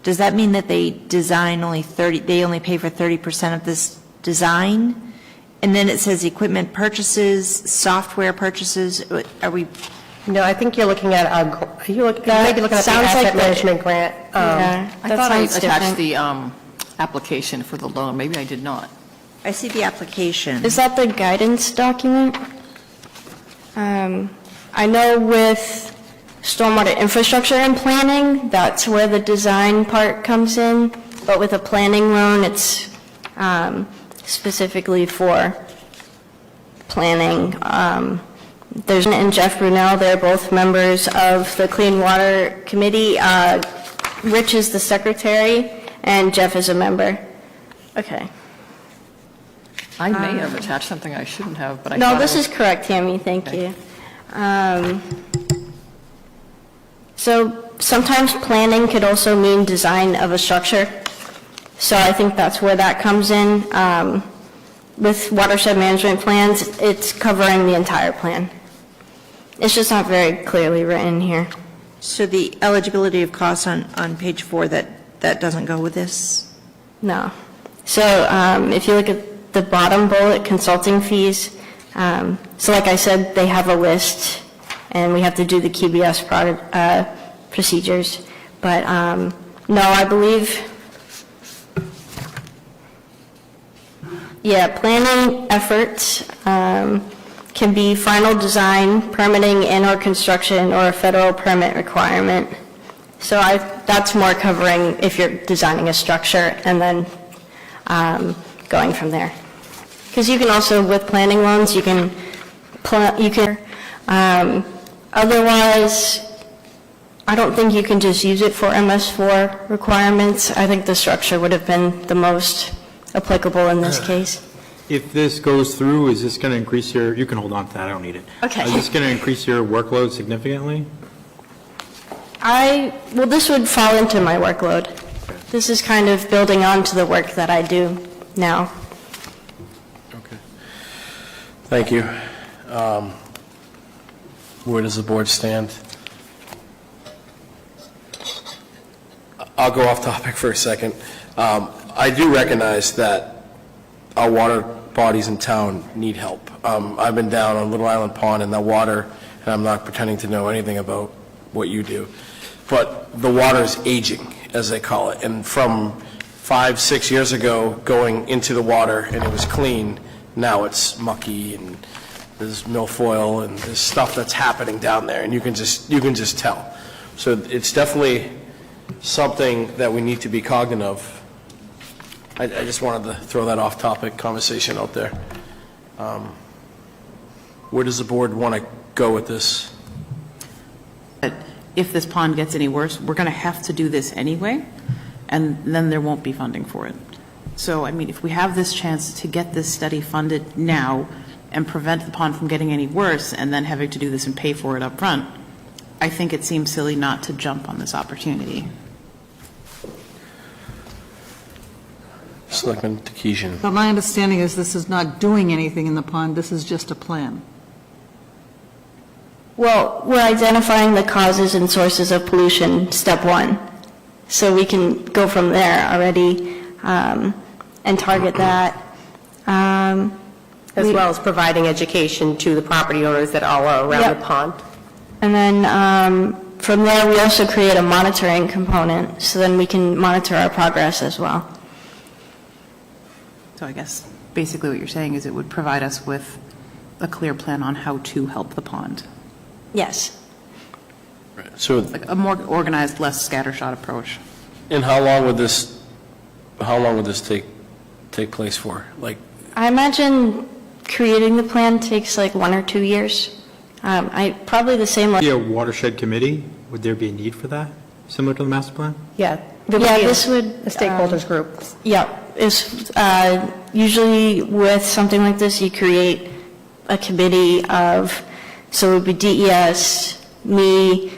Does that mean that they design only 30, they only pay for 30% of this design? And then it says equipment purchases, software purchases, are we? No, I think you're looking at, maybe looking at the asset management grant. Yeah, I that thought I sounds attached different. the application for the loan. Maybe I did not. I see the application. Is that the guidance document? I know with stormwater infrastructure and planning, that's where the design part comes in, but with a planning loan, it's specifically for planning. There's and Jeff Brunel, they're both members of the Clean Water Committee. Rich is the secretary, and Jeff is a member. Okay. I may have attached something I shouldn't have, but I No, thought this I was- is correct, Tammy, thank you. So sometimes planning could also mean design of a structure. So I think that's where that comes in. With watershed management plans, it's covering the entire plan. It's just not very clearly written here. So the eligibility of costs on page 4, that doesn't go with this? No. So if you look at the bottom bullet, consulting fees, so like I said, they have a list, and we have to do the QBS procedures. But no, I believe, planning efforts can be final design, permitting, and/or construction, or a federal permit requirement. So that's more covering if you're designing a structure and then going from there. Because you can also, with planning loans, otherwise, I don't think you can just use it for MS4 requirements. I think the structure would have been the most applicable in this case. If this goes through, is this going to increase your, you can hold on to that, I don't need it. Okay. Is this going to increase your workload significantly? Well, this would fall into my workload. This is kind of building on to the work that I do now. Okay. Thank you. Where does the board stand? I'll go off topic for a second. I do recognize that our water bodies in town need help. I've been down on Little Island Pond and the water, and I'm not pretending to know anything about what you do, but the water is aging, as they call it. And from 5-6 years ago, going into the water and it was clean, now it's mucky and there's milfoil and there's stuff that's happening down there, and you can just tell. So it's definitely something that we need to be cognizant of. I just wanted to throw that off-topic conversation out there. Where does the board want to go with this? If this pond gets any worse, we're going to have to do this anyway, and then there won't be funding for it. So, I mean, if we have this chance to get this study funded now and prevent the pond from getting any worse and then having to do this and pay for it up front, I think it seems silly not to jump on this opportunity. Selectman Takesian. But my understanding is this is not doing anything in the pond, this is just a plan. Well, we're identifying the causes and sources of pollution, step one. So we can go from there already and target that. As well as providing education to the property owners that all are around the pond. And then from there, we also create a monitoring component, so then we can monitor our progress as well. So I guess basically what you're saying is it would provide us with a clear plan on how to help the pond. Yes. So, Like a more organized, less scattershot approach. and how long would this take place for? Like, I imagine creating the plan takes like 1 or 2 years. Probably the same. Be a watershed committee, would there be a need for that, similar to the master plan? Yeah. This would. The stakeholders group. Yeah. Is usually with something like this, you create a committee of, so it would be DES, me,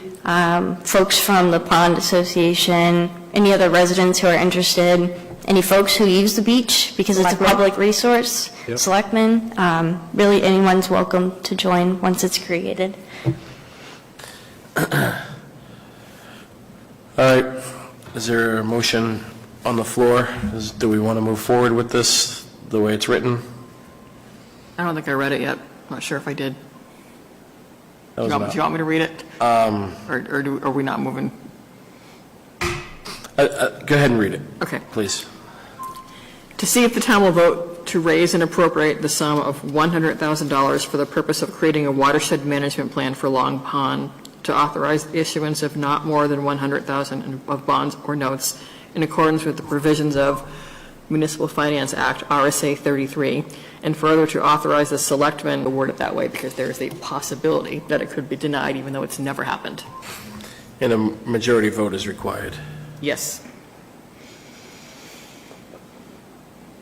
folks from the Pond Association, any other residents who are interested, any folks who use the beach, because it's a public resource, selectmen, really anyone's welcome to join once it's created. all right, is there a motion on the floor? Do we want to move forward with this the way it's written? I don't think I read it yet. I'm not sure if I did. That Do was you want me to read it? Or are we not moving? Go ahead and read it. Okay. Please. To see if the town will vote to raise and appropriate the sum of $100,000 for the purpose of creating a watershed management plan for Long Pond, to authorize the issuance of not more than $100,000 of bonds or notes in accordance with the provisions of Municipal Finance Act, RSA 33, and further to authorize the selectmen to word it that way because there is a possibility that it could be denied even though it's never happened. And a majority vote is required. Yes.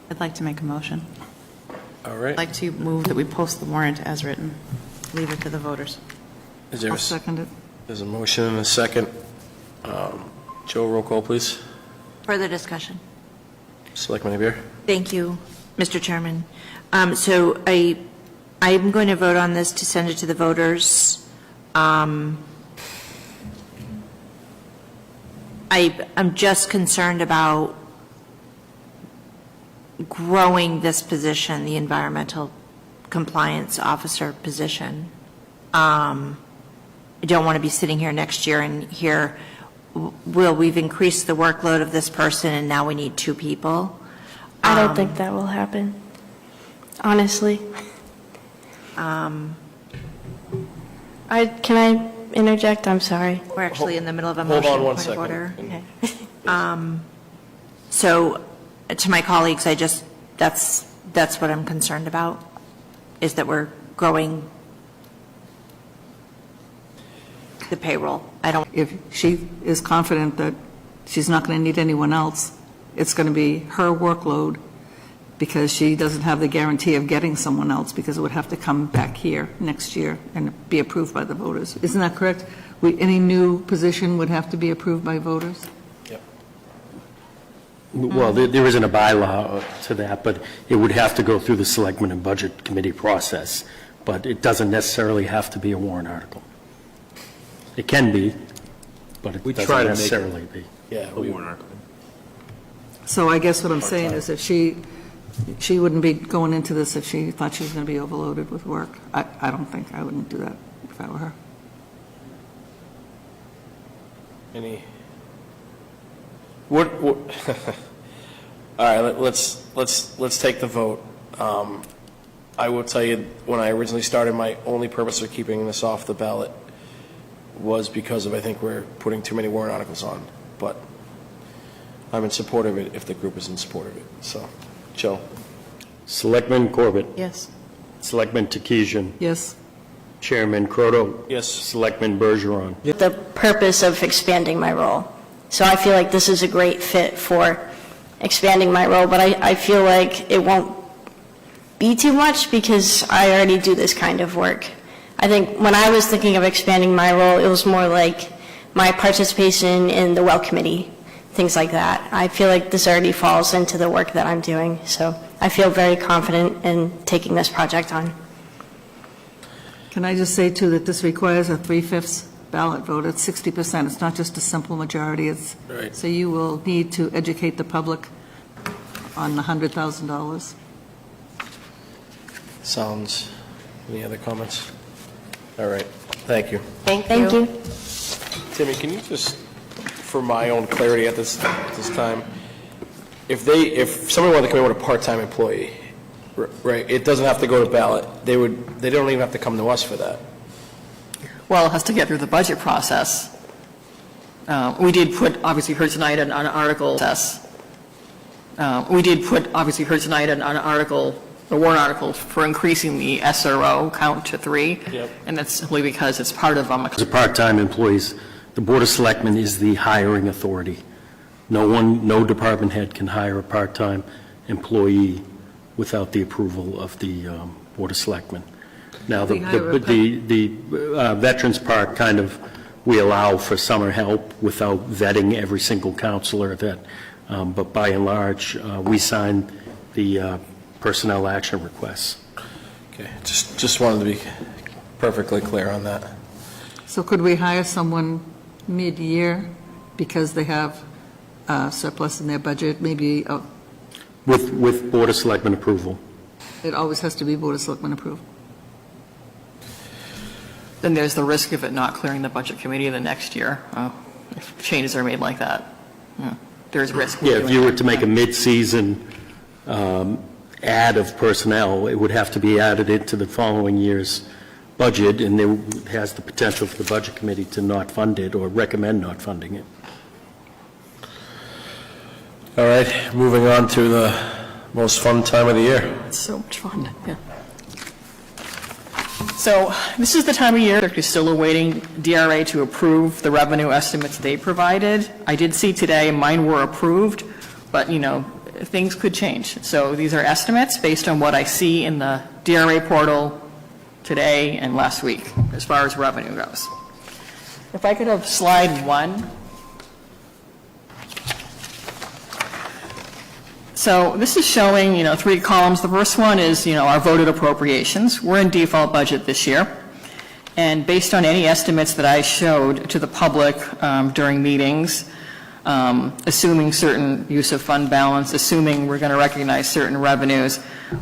I'd like to make a motion. All right. I'd like to move that we post the warrant as written. Leave it to the voters. Is there I'll second it. There's a motion and a second. Joe, roll call, please. Further discussion? Selectman Abeer? Thank you, Mr. Chairman. So I'm going to vote on this to send it to the voters. I'm just concerned about growing this position, the environmental compliance officer position. I don't want to be sitting here next year and hear, well, we've increased the workload of this person and now we need 2 people. I don't think that will happen, honestly. Can I interject? I'm sorry. We're actually in the middle of a Hold motion. on one Point of second. order. Okay. So to my colleagues, that's what I'm concerned about, is that we're growing the payroll. If she is confident that she's not going to need anyone else, it's going to be her workload because she doesn't have the guarantee of getting someone else because it would have to come back here next year and be approved by the voters. Isn't that correct? Any new position would have to be approved by voters? Well, there isn't a bylaw to that, but it would have to go through the Selectmen and Budget Committee process, but it doesn't necessarily have to be a warrant article. It can be, but it doesn't necessarily be. Yeah, A warrant article. So I guess what I'm saying is if she She wouldn't be going into this if she thought she was going to be overloaded with work. I don't think I wouldn't do that if I were her. Any? What? All right, let's take the vote. I will tell you, when I originally started, my only purpose of keeping this off the ballot was because of, I think we're putting too many warrant articles on. But I'm in support of it if the group is in support of it. So, Joe. Selectman Corbett. Yes. Selectman Takesian. Yes. Chairman Croto. Yes. Selectman Bergeron. The purpose of expanding my role. So I feel like this is a great fit for expanding my role, but I feel like it won't be too much because I already do this kind of work. I think when I was thinking of expanding my role, it was more like my participation in the well committee, things like that. I feel like this already falls into the work that I'm doing, so I feel very confident in taking this project on. Can I just say, too, that this requires a 3/5 ballot vote. It's 60%. It's not just a simple majority. It's right. So you will need to educate the public on the $100,000. Sounds. Any other comments? All right. Thank you. Thank you. Timmy, can you just, for my own clarity at this time, if somebody wanted to come in with a part-time employee, right, it doesn't have to go to ballot. They don't even have to come to us for that. Well, it has to get through the budget process. We did put, obviously, heard tonight an article. We did put, obviously, heard tonight an article, a warrant article for increasing the SRO count to 3. Yep. And that's simply because it's part of As a part-time employees, the Board of Selectmen is the hiring authority. No department head can hire a part-time employee without the approval of the Board of Selectmen. Now, the Veterans Park kind of, we allow for summer help without vetting every single counselor but by and large, we sign the personnel action requests. Okay, just wanted to be perfectly clear on that. So could we hire someone mid-year because they have surplus in their budget, maybe? With Board of Selectmen approval. It always has to be Board of Selectmen approved. Then there's the risk of it not clearing the budget committee the next year, if changes are made like that. Yeah, there's risk. Yeah, if you were to make a mid-season add of personnel, it would have to be added into the following year's budget, and there has the potential for the budget committee to not fund it or recommend not funding it. All right, moving on to the most fun time of the year. It's so much fun, yeah. So this is the time of year they're still awaiting DRA to approve the revenue estimates they provided. I did see today mine were approved, but, things could change. So these are estimates based on what I see in the DRA portal today and last week as far as revenue goes. If I could have slide 1. So this is showing, 3 columns. The first one is, our voted appropriations. We're in default budget this year. And based on any estimates that I showed to the public during meetings, assuming certain use of fund balance, assuming we're going to recognize certain revenues,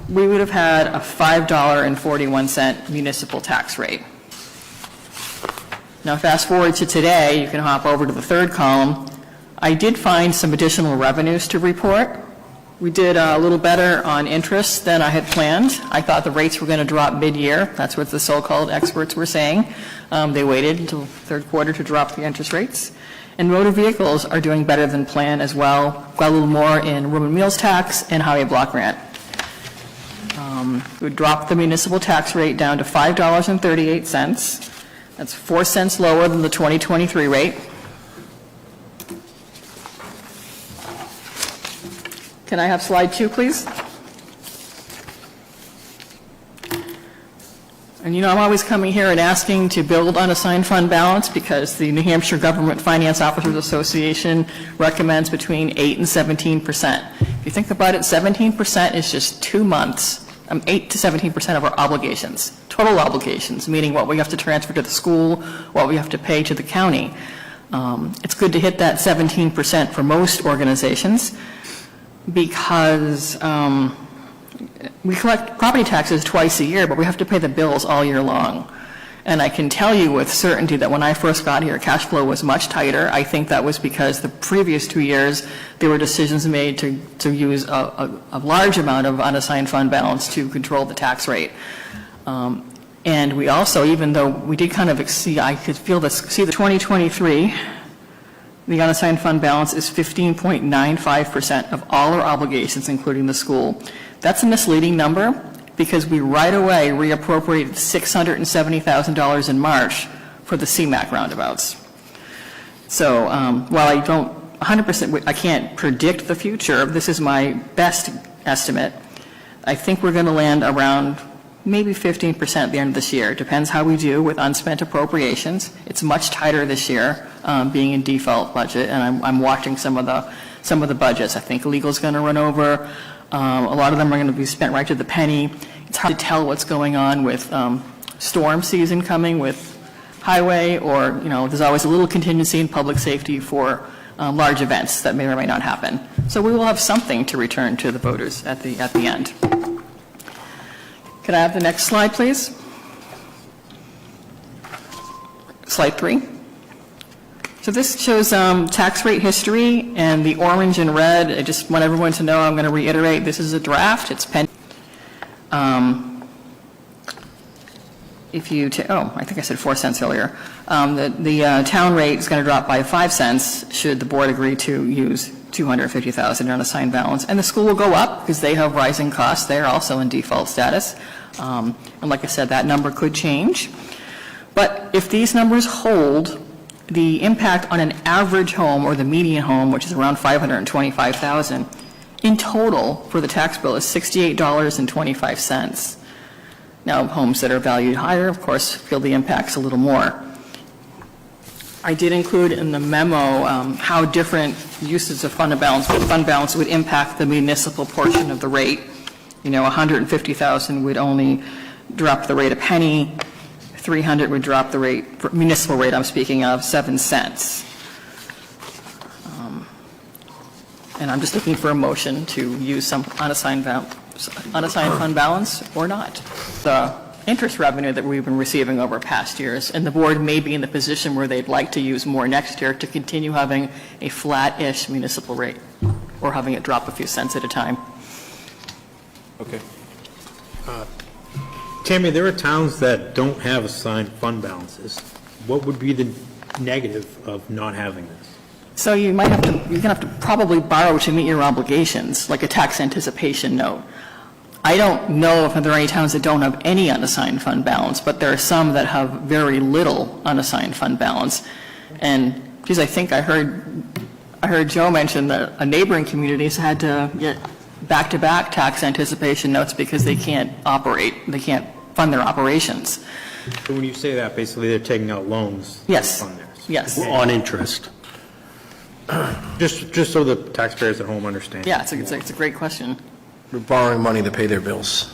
we would have had a $5.41 municipal tax rate. Now, fast forward to today, you can hop over to the third column. I did find some additional revenues to report. We did a little better on interest than I had planned. I thought the rates were going to drop mid-year. That's what the so-called experts were saying. They waited until third quarter to drop the interest rates. And motor vehicles are doing better than planned as well. Got a little more in room and meals tax and highway block grant. We dropped the municipal tax rate down to $5.38. That's 4 cents lower than the 2023 rate. Can I have slide 2, please? And I'm always coming here and asking to build unassigned fund balance because the New Hampshire Government Finance Officers Association recommends between 8 and 17%. If you think about it, 17% is just 2 months, 8 to 17% of our obligations, total obligations, meaning what we have to transfer to the school, what we have to pay to the county. It's good to hit that 17% for most organizations because we collect property taxes twice a year, but we have to pay the bills all year long. And I can tell you with certainty that when I first got here, cash flow was much tighter. I think that was because the previous 2 years, there were decisions made to use a large amount of unassigned fund balance to control the tax rate. And we also, even though we did kind of exceed, I could see the 2023, the unassigned fund balance is 15.95% of all our obligations, including the school. That's a misleading number because we right away reappropriated $670,000 in March for the CMAQ roundabouts. So while I don't 100%, I can't predict the future, this is my best estimate. I think we're going to land around maybe 15% at the end of this year. It depends how we do with unspent appropriations. It's much tighter this year, being in default budget, and I'm watching some of the budgets. I think legal's going to run over. A lot of them are going to be spent right to the penny. It's hard to tell what's going on with storm season coming with highway, or there's always a little contingency in public safety for large events that may or may not happen. So we will have something to return to the voters at the end. Could I have the next slide, please? Slide 3. So this shows tax rate history, and the orange and red, I just want everyone to know, I'm going to reiterate, this is a draft. It's pending. I think I said 4 cents earlier. The town rate is going to drop by 5 cents should the board agree to use $250,000 in unassigned balance. And the school will go up because they have rising costs. They're also in default status. And like I said, that number could change. But if these numbers hold, the impact on an average home or the median home, which is around $525,000, in total for the tax bill is $68.25. Now, homes that are valued higher, of course, feel the impacts a little more. I did include in the memo how different uses of fund balance would impact the municipal portion of the rate. $150,000 would only drop the rate a penny. $300,000 would drop the rate, municipal rate I'm speaking of, 7 cents. And I'm just looking for a motion to use some unassigned fund balance or not. The interest revenue that we've been receiving over past years, and the board may be in the position where they'd like to use more next year to continue having a flat-ish municipal rate, or having it drop a few cents at a time. Okay. Tammy, there are towns that don't have assigned fund balances. What would be the negative of not having this? So you're going to have to probably borrow to meet your obligations, like a tax anticipation note. I don't know if there are any towns that don't have any unassigned fund balance, but there are some that have very little unassigned fund balance. And, geez, I think I heard Joe mention that a neighboring communities had to get back-to-back tax anticipation notes because they can't fund their operations. So when you say that, basically they're taking out loans. Yes. To fund theirs. Yes. On interest. Just so the taxpayers at home understand. Yeah, it's a great question. We're borrowing money to pay their bills.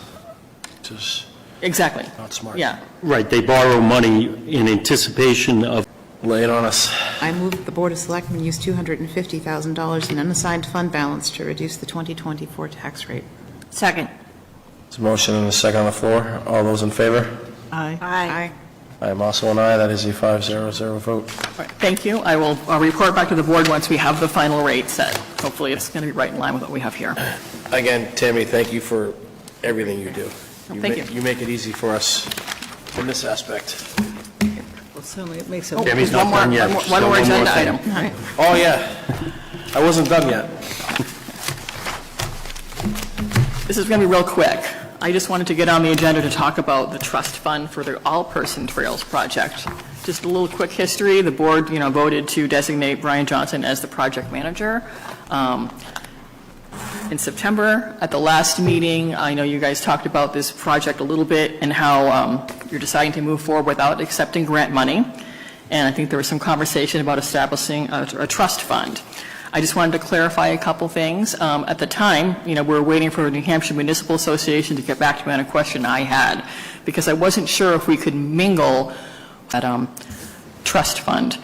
Just Exactly. not smart. Yeah. Right, they borrow money in anticipation of. Lay it on us. I move that the Board of Selectmen use $250,000 in unassigned fund balance to reduce the 2024 tax rate. Second. There's a motion and a second on the floor. All those in favor? Aye. Aye. I am also an aye. That is a 5-0-0 vote. All right, thank you. I'll report back to the board once we have the final rate set. Hopefully, it's going to be right in line with what we have here. Again, Tammy, thank you for everything you do. Thank you. You make it easy for us in this aspect. Well, certainly it makes it. Tammy's not done yet. One more agenda item. Oh, yeah. I wasn't done yet. This is going to be real quick. I just wanted to get on the agenda to talk about the trust fund for the All-Person Trails project. Just a little quick history. The board, voted to designate Brian Johnson as the project manager. In September, at the last meeting, I know you guys talked about this project a little bit and how you're deciding to move forward without accepting grant money. And I think there was some conversation about establishing a trust fund. I just wanted to clarify a couple things. At the time, we were waiting for the New Hampshire Municipal Association to get back to me on a question I had, because I wasn't sure if we could mingle that trust fund.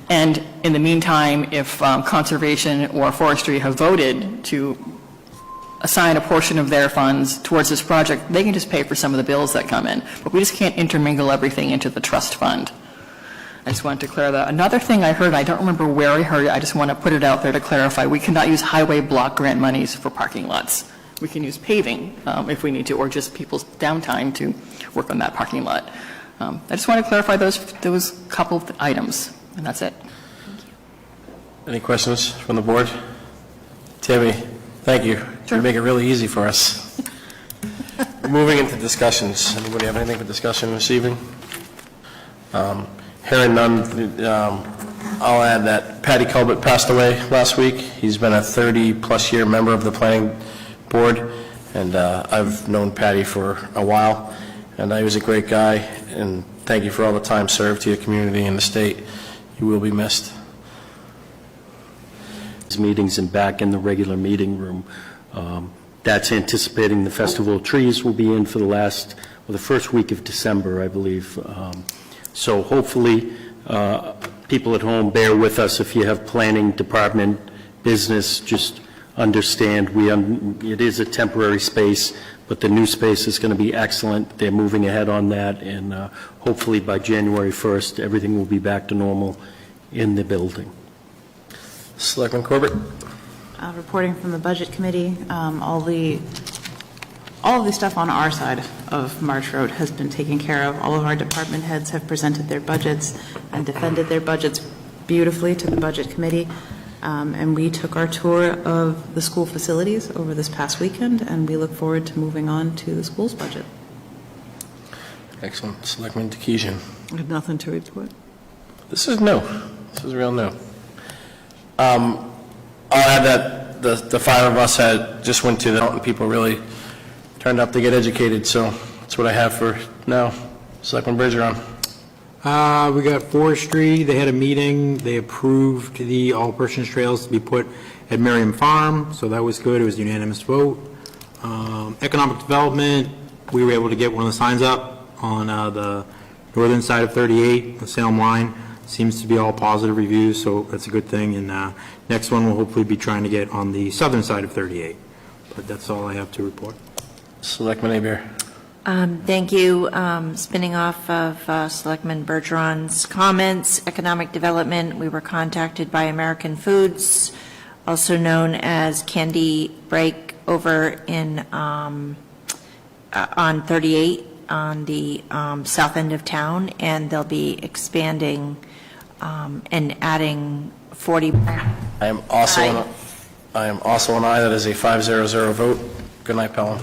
And in the meantime, if Conservation or Forestry have voted to assign a portion of their funds towards this project, they can just pay for some of the bills that come in. But we just can't intermingle everything into the trust fund. I just wanted to clear that. Another thing I heard, I don't remember where I heard it, I just want to put it out there to clarify, we cannot use highway block grant monies for parking lots. We can use paving if we need to, or just people's downtime to work on that parking lot. I just want to clarify those couple of items, and that's it. Any questions from the board? Tammy, thank you. You make it really easy for us. Moving into discussions. Anybody have anything for discussion this evening? Hearing none, I'll add that Patty Colbert passed away last week. He's been a 30-plus year member of the planning board, and I've known Patty for a while, and he was a great guy, and thank you for all the time served to your community and the state. You will be missed. Meetings and back in the regular meeting room. That's anticipating the Festival of Trees will be in for the first week of December, I believe. So hopefully, people at home, bear with us if you have planning department business. Just understand it is a temporary space, but the new space is going to be excellent. They're moving ahead on that, and hopefully by January 1st, everything will be back to normal in the building. Selectman Corbett. Reporting from the Budget Committee, all of the stuff on our side of March Road has been taken care of. All of our department heads have presented their budgets and defended their budgets beautifully to the Budget Committee. And we took our tour of the school facilities over this past weekend, and we look forward to moving on to the school's budget. Excellent. Selectman Dikesian. I have nothing to report. This is new. This is real new. I'll add that the five of us just went to the and people really turned up to get educated, so that's what I have for now. Selectman Bergeron. We got forestry, they had a meeting, they approved the all-purpose trails to be put at Merriam Farm, so that was good, it was a unanimous vote. Economic development, we were able to get one of the signs up on the northern side of 38, the Salem line. Seems to be all positive reviews, so that's a good thing. And next one we'll hopefully be trying to get on the southern side of 38. But that's all I have to report. Selectman Hebert. Thank you. Spinning off of Selectman Bergeron's comments, economic development, we were contacted by American Foods, also known as Candy Break, over in on 38 on the south end of town, and they'll be expanding and adding 40. I am also an aye. That is a 5-0-0 vote. Good night, Pelham.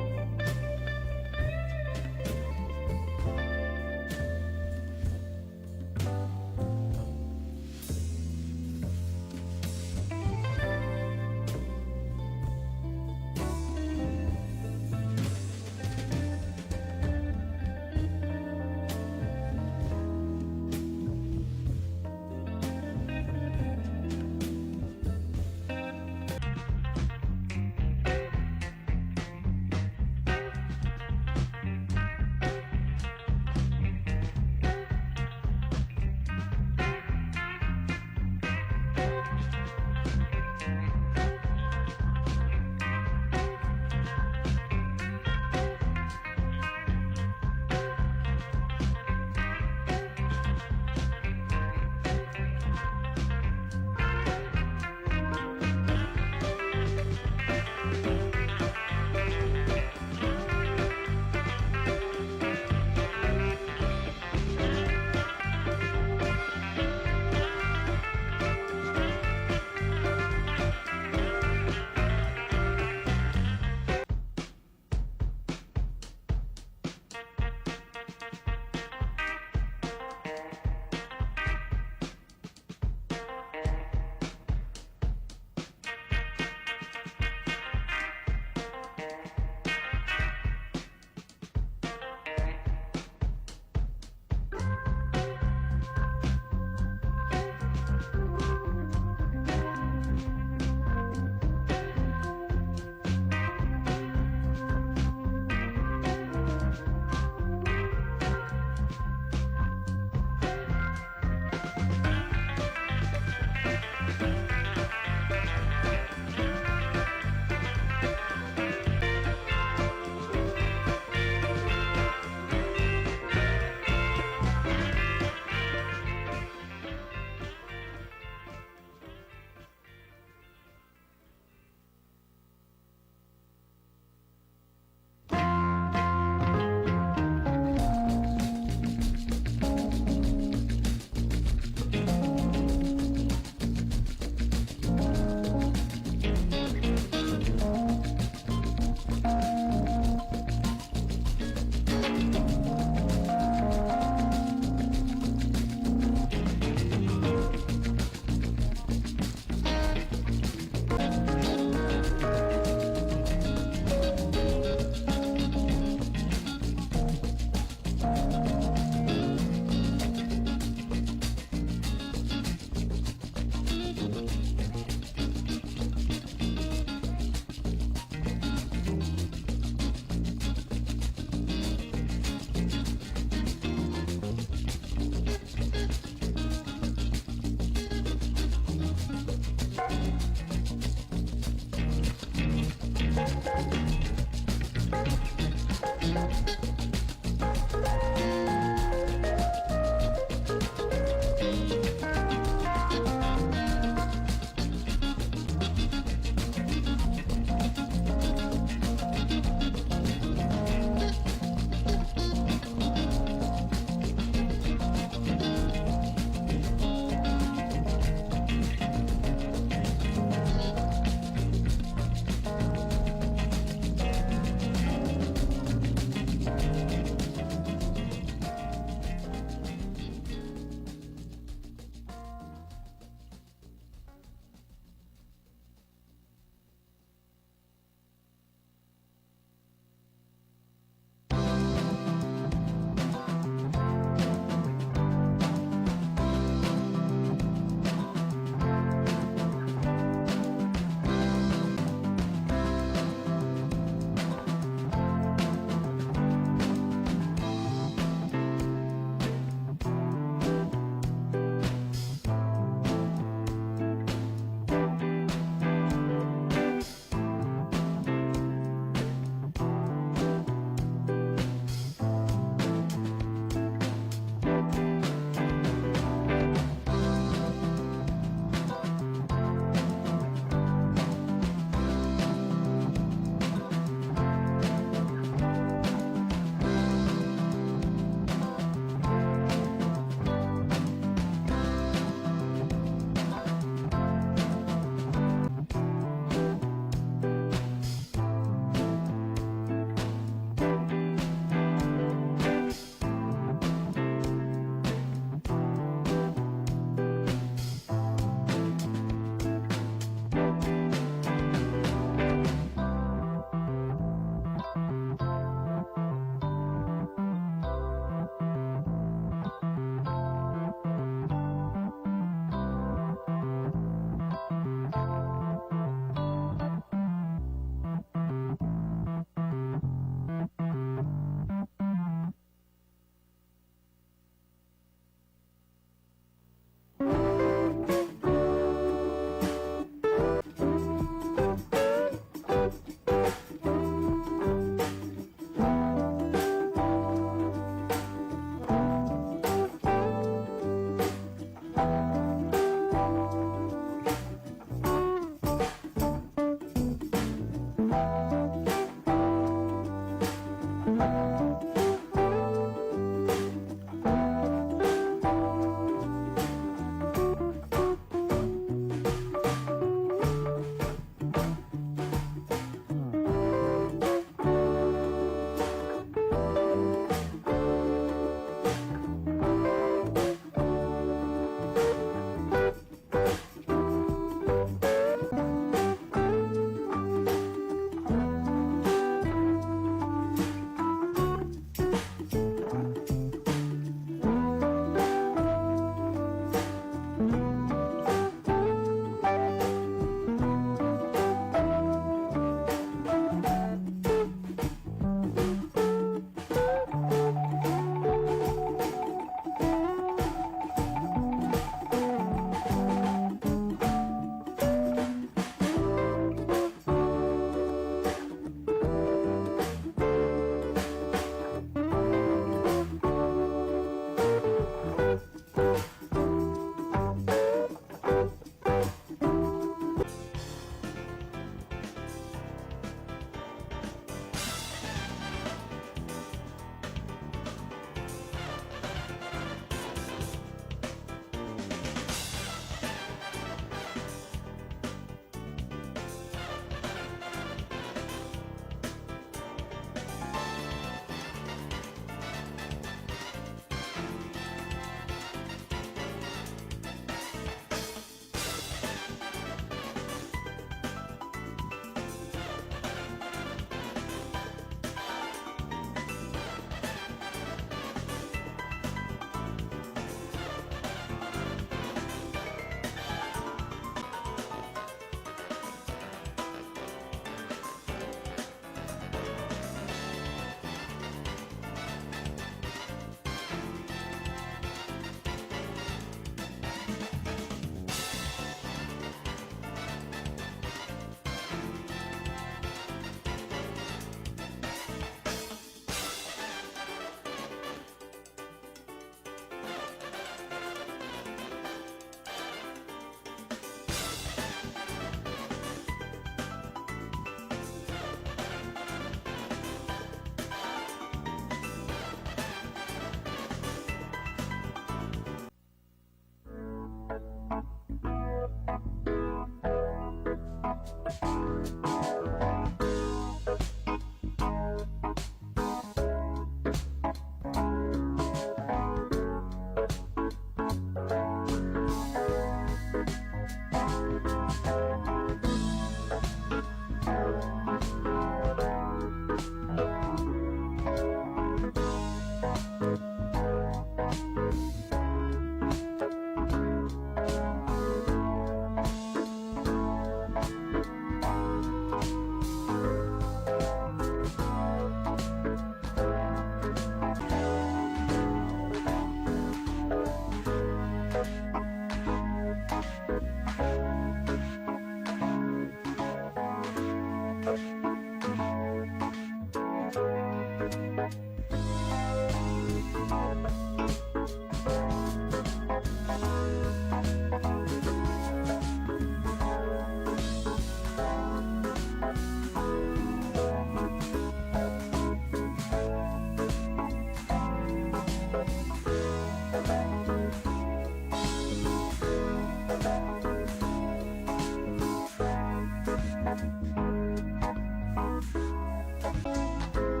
you.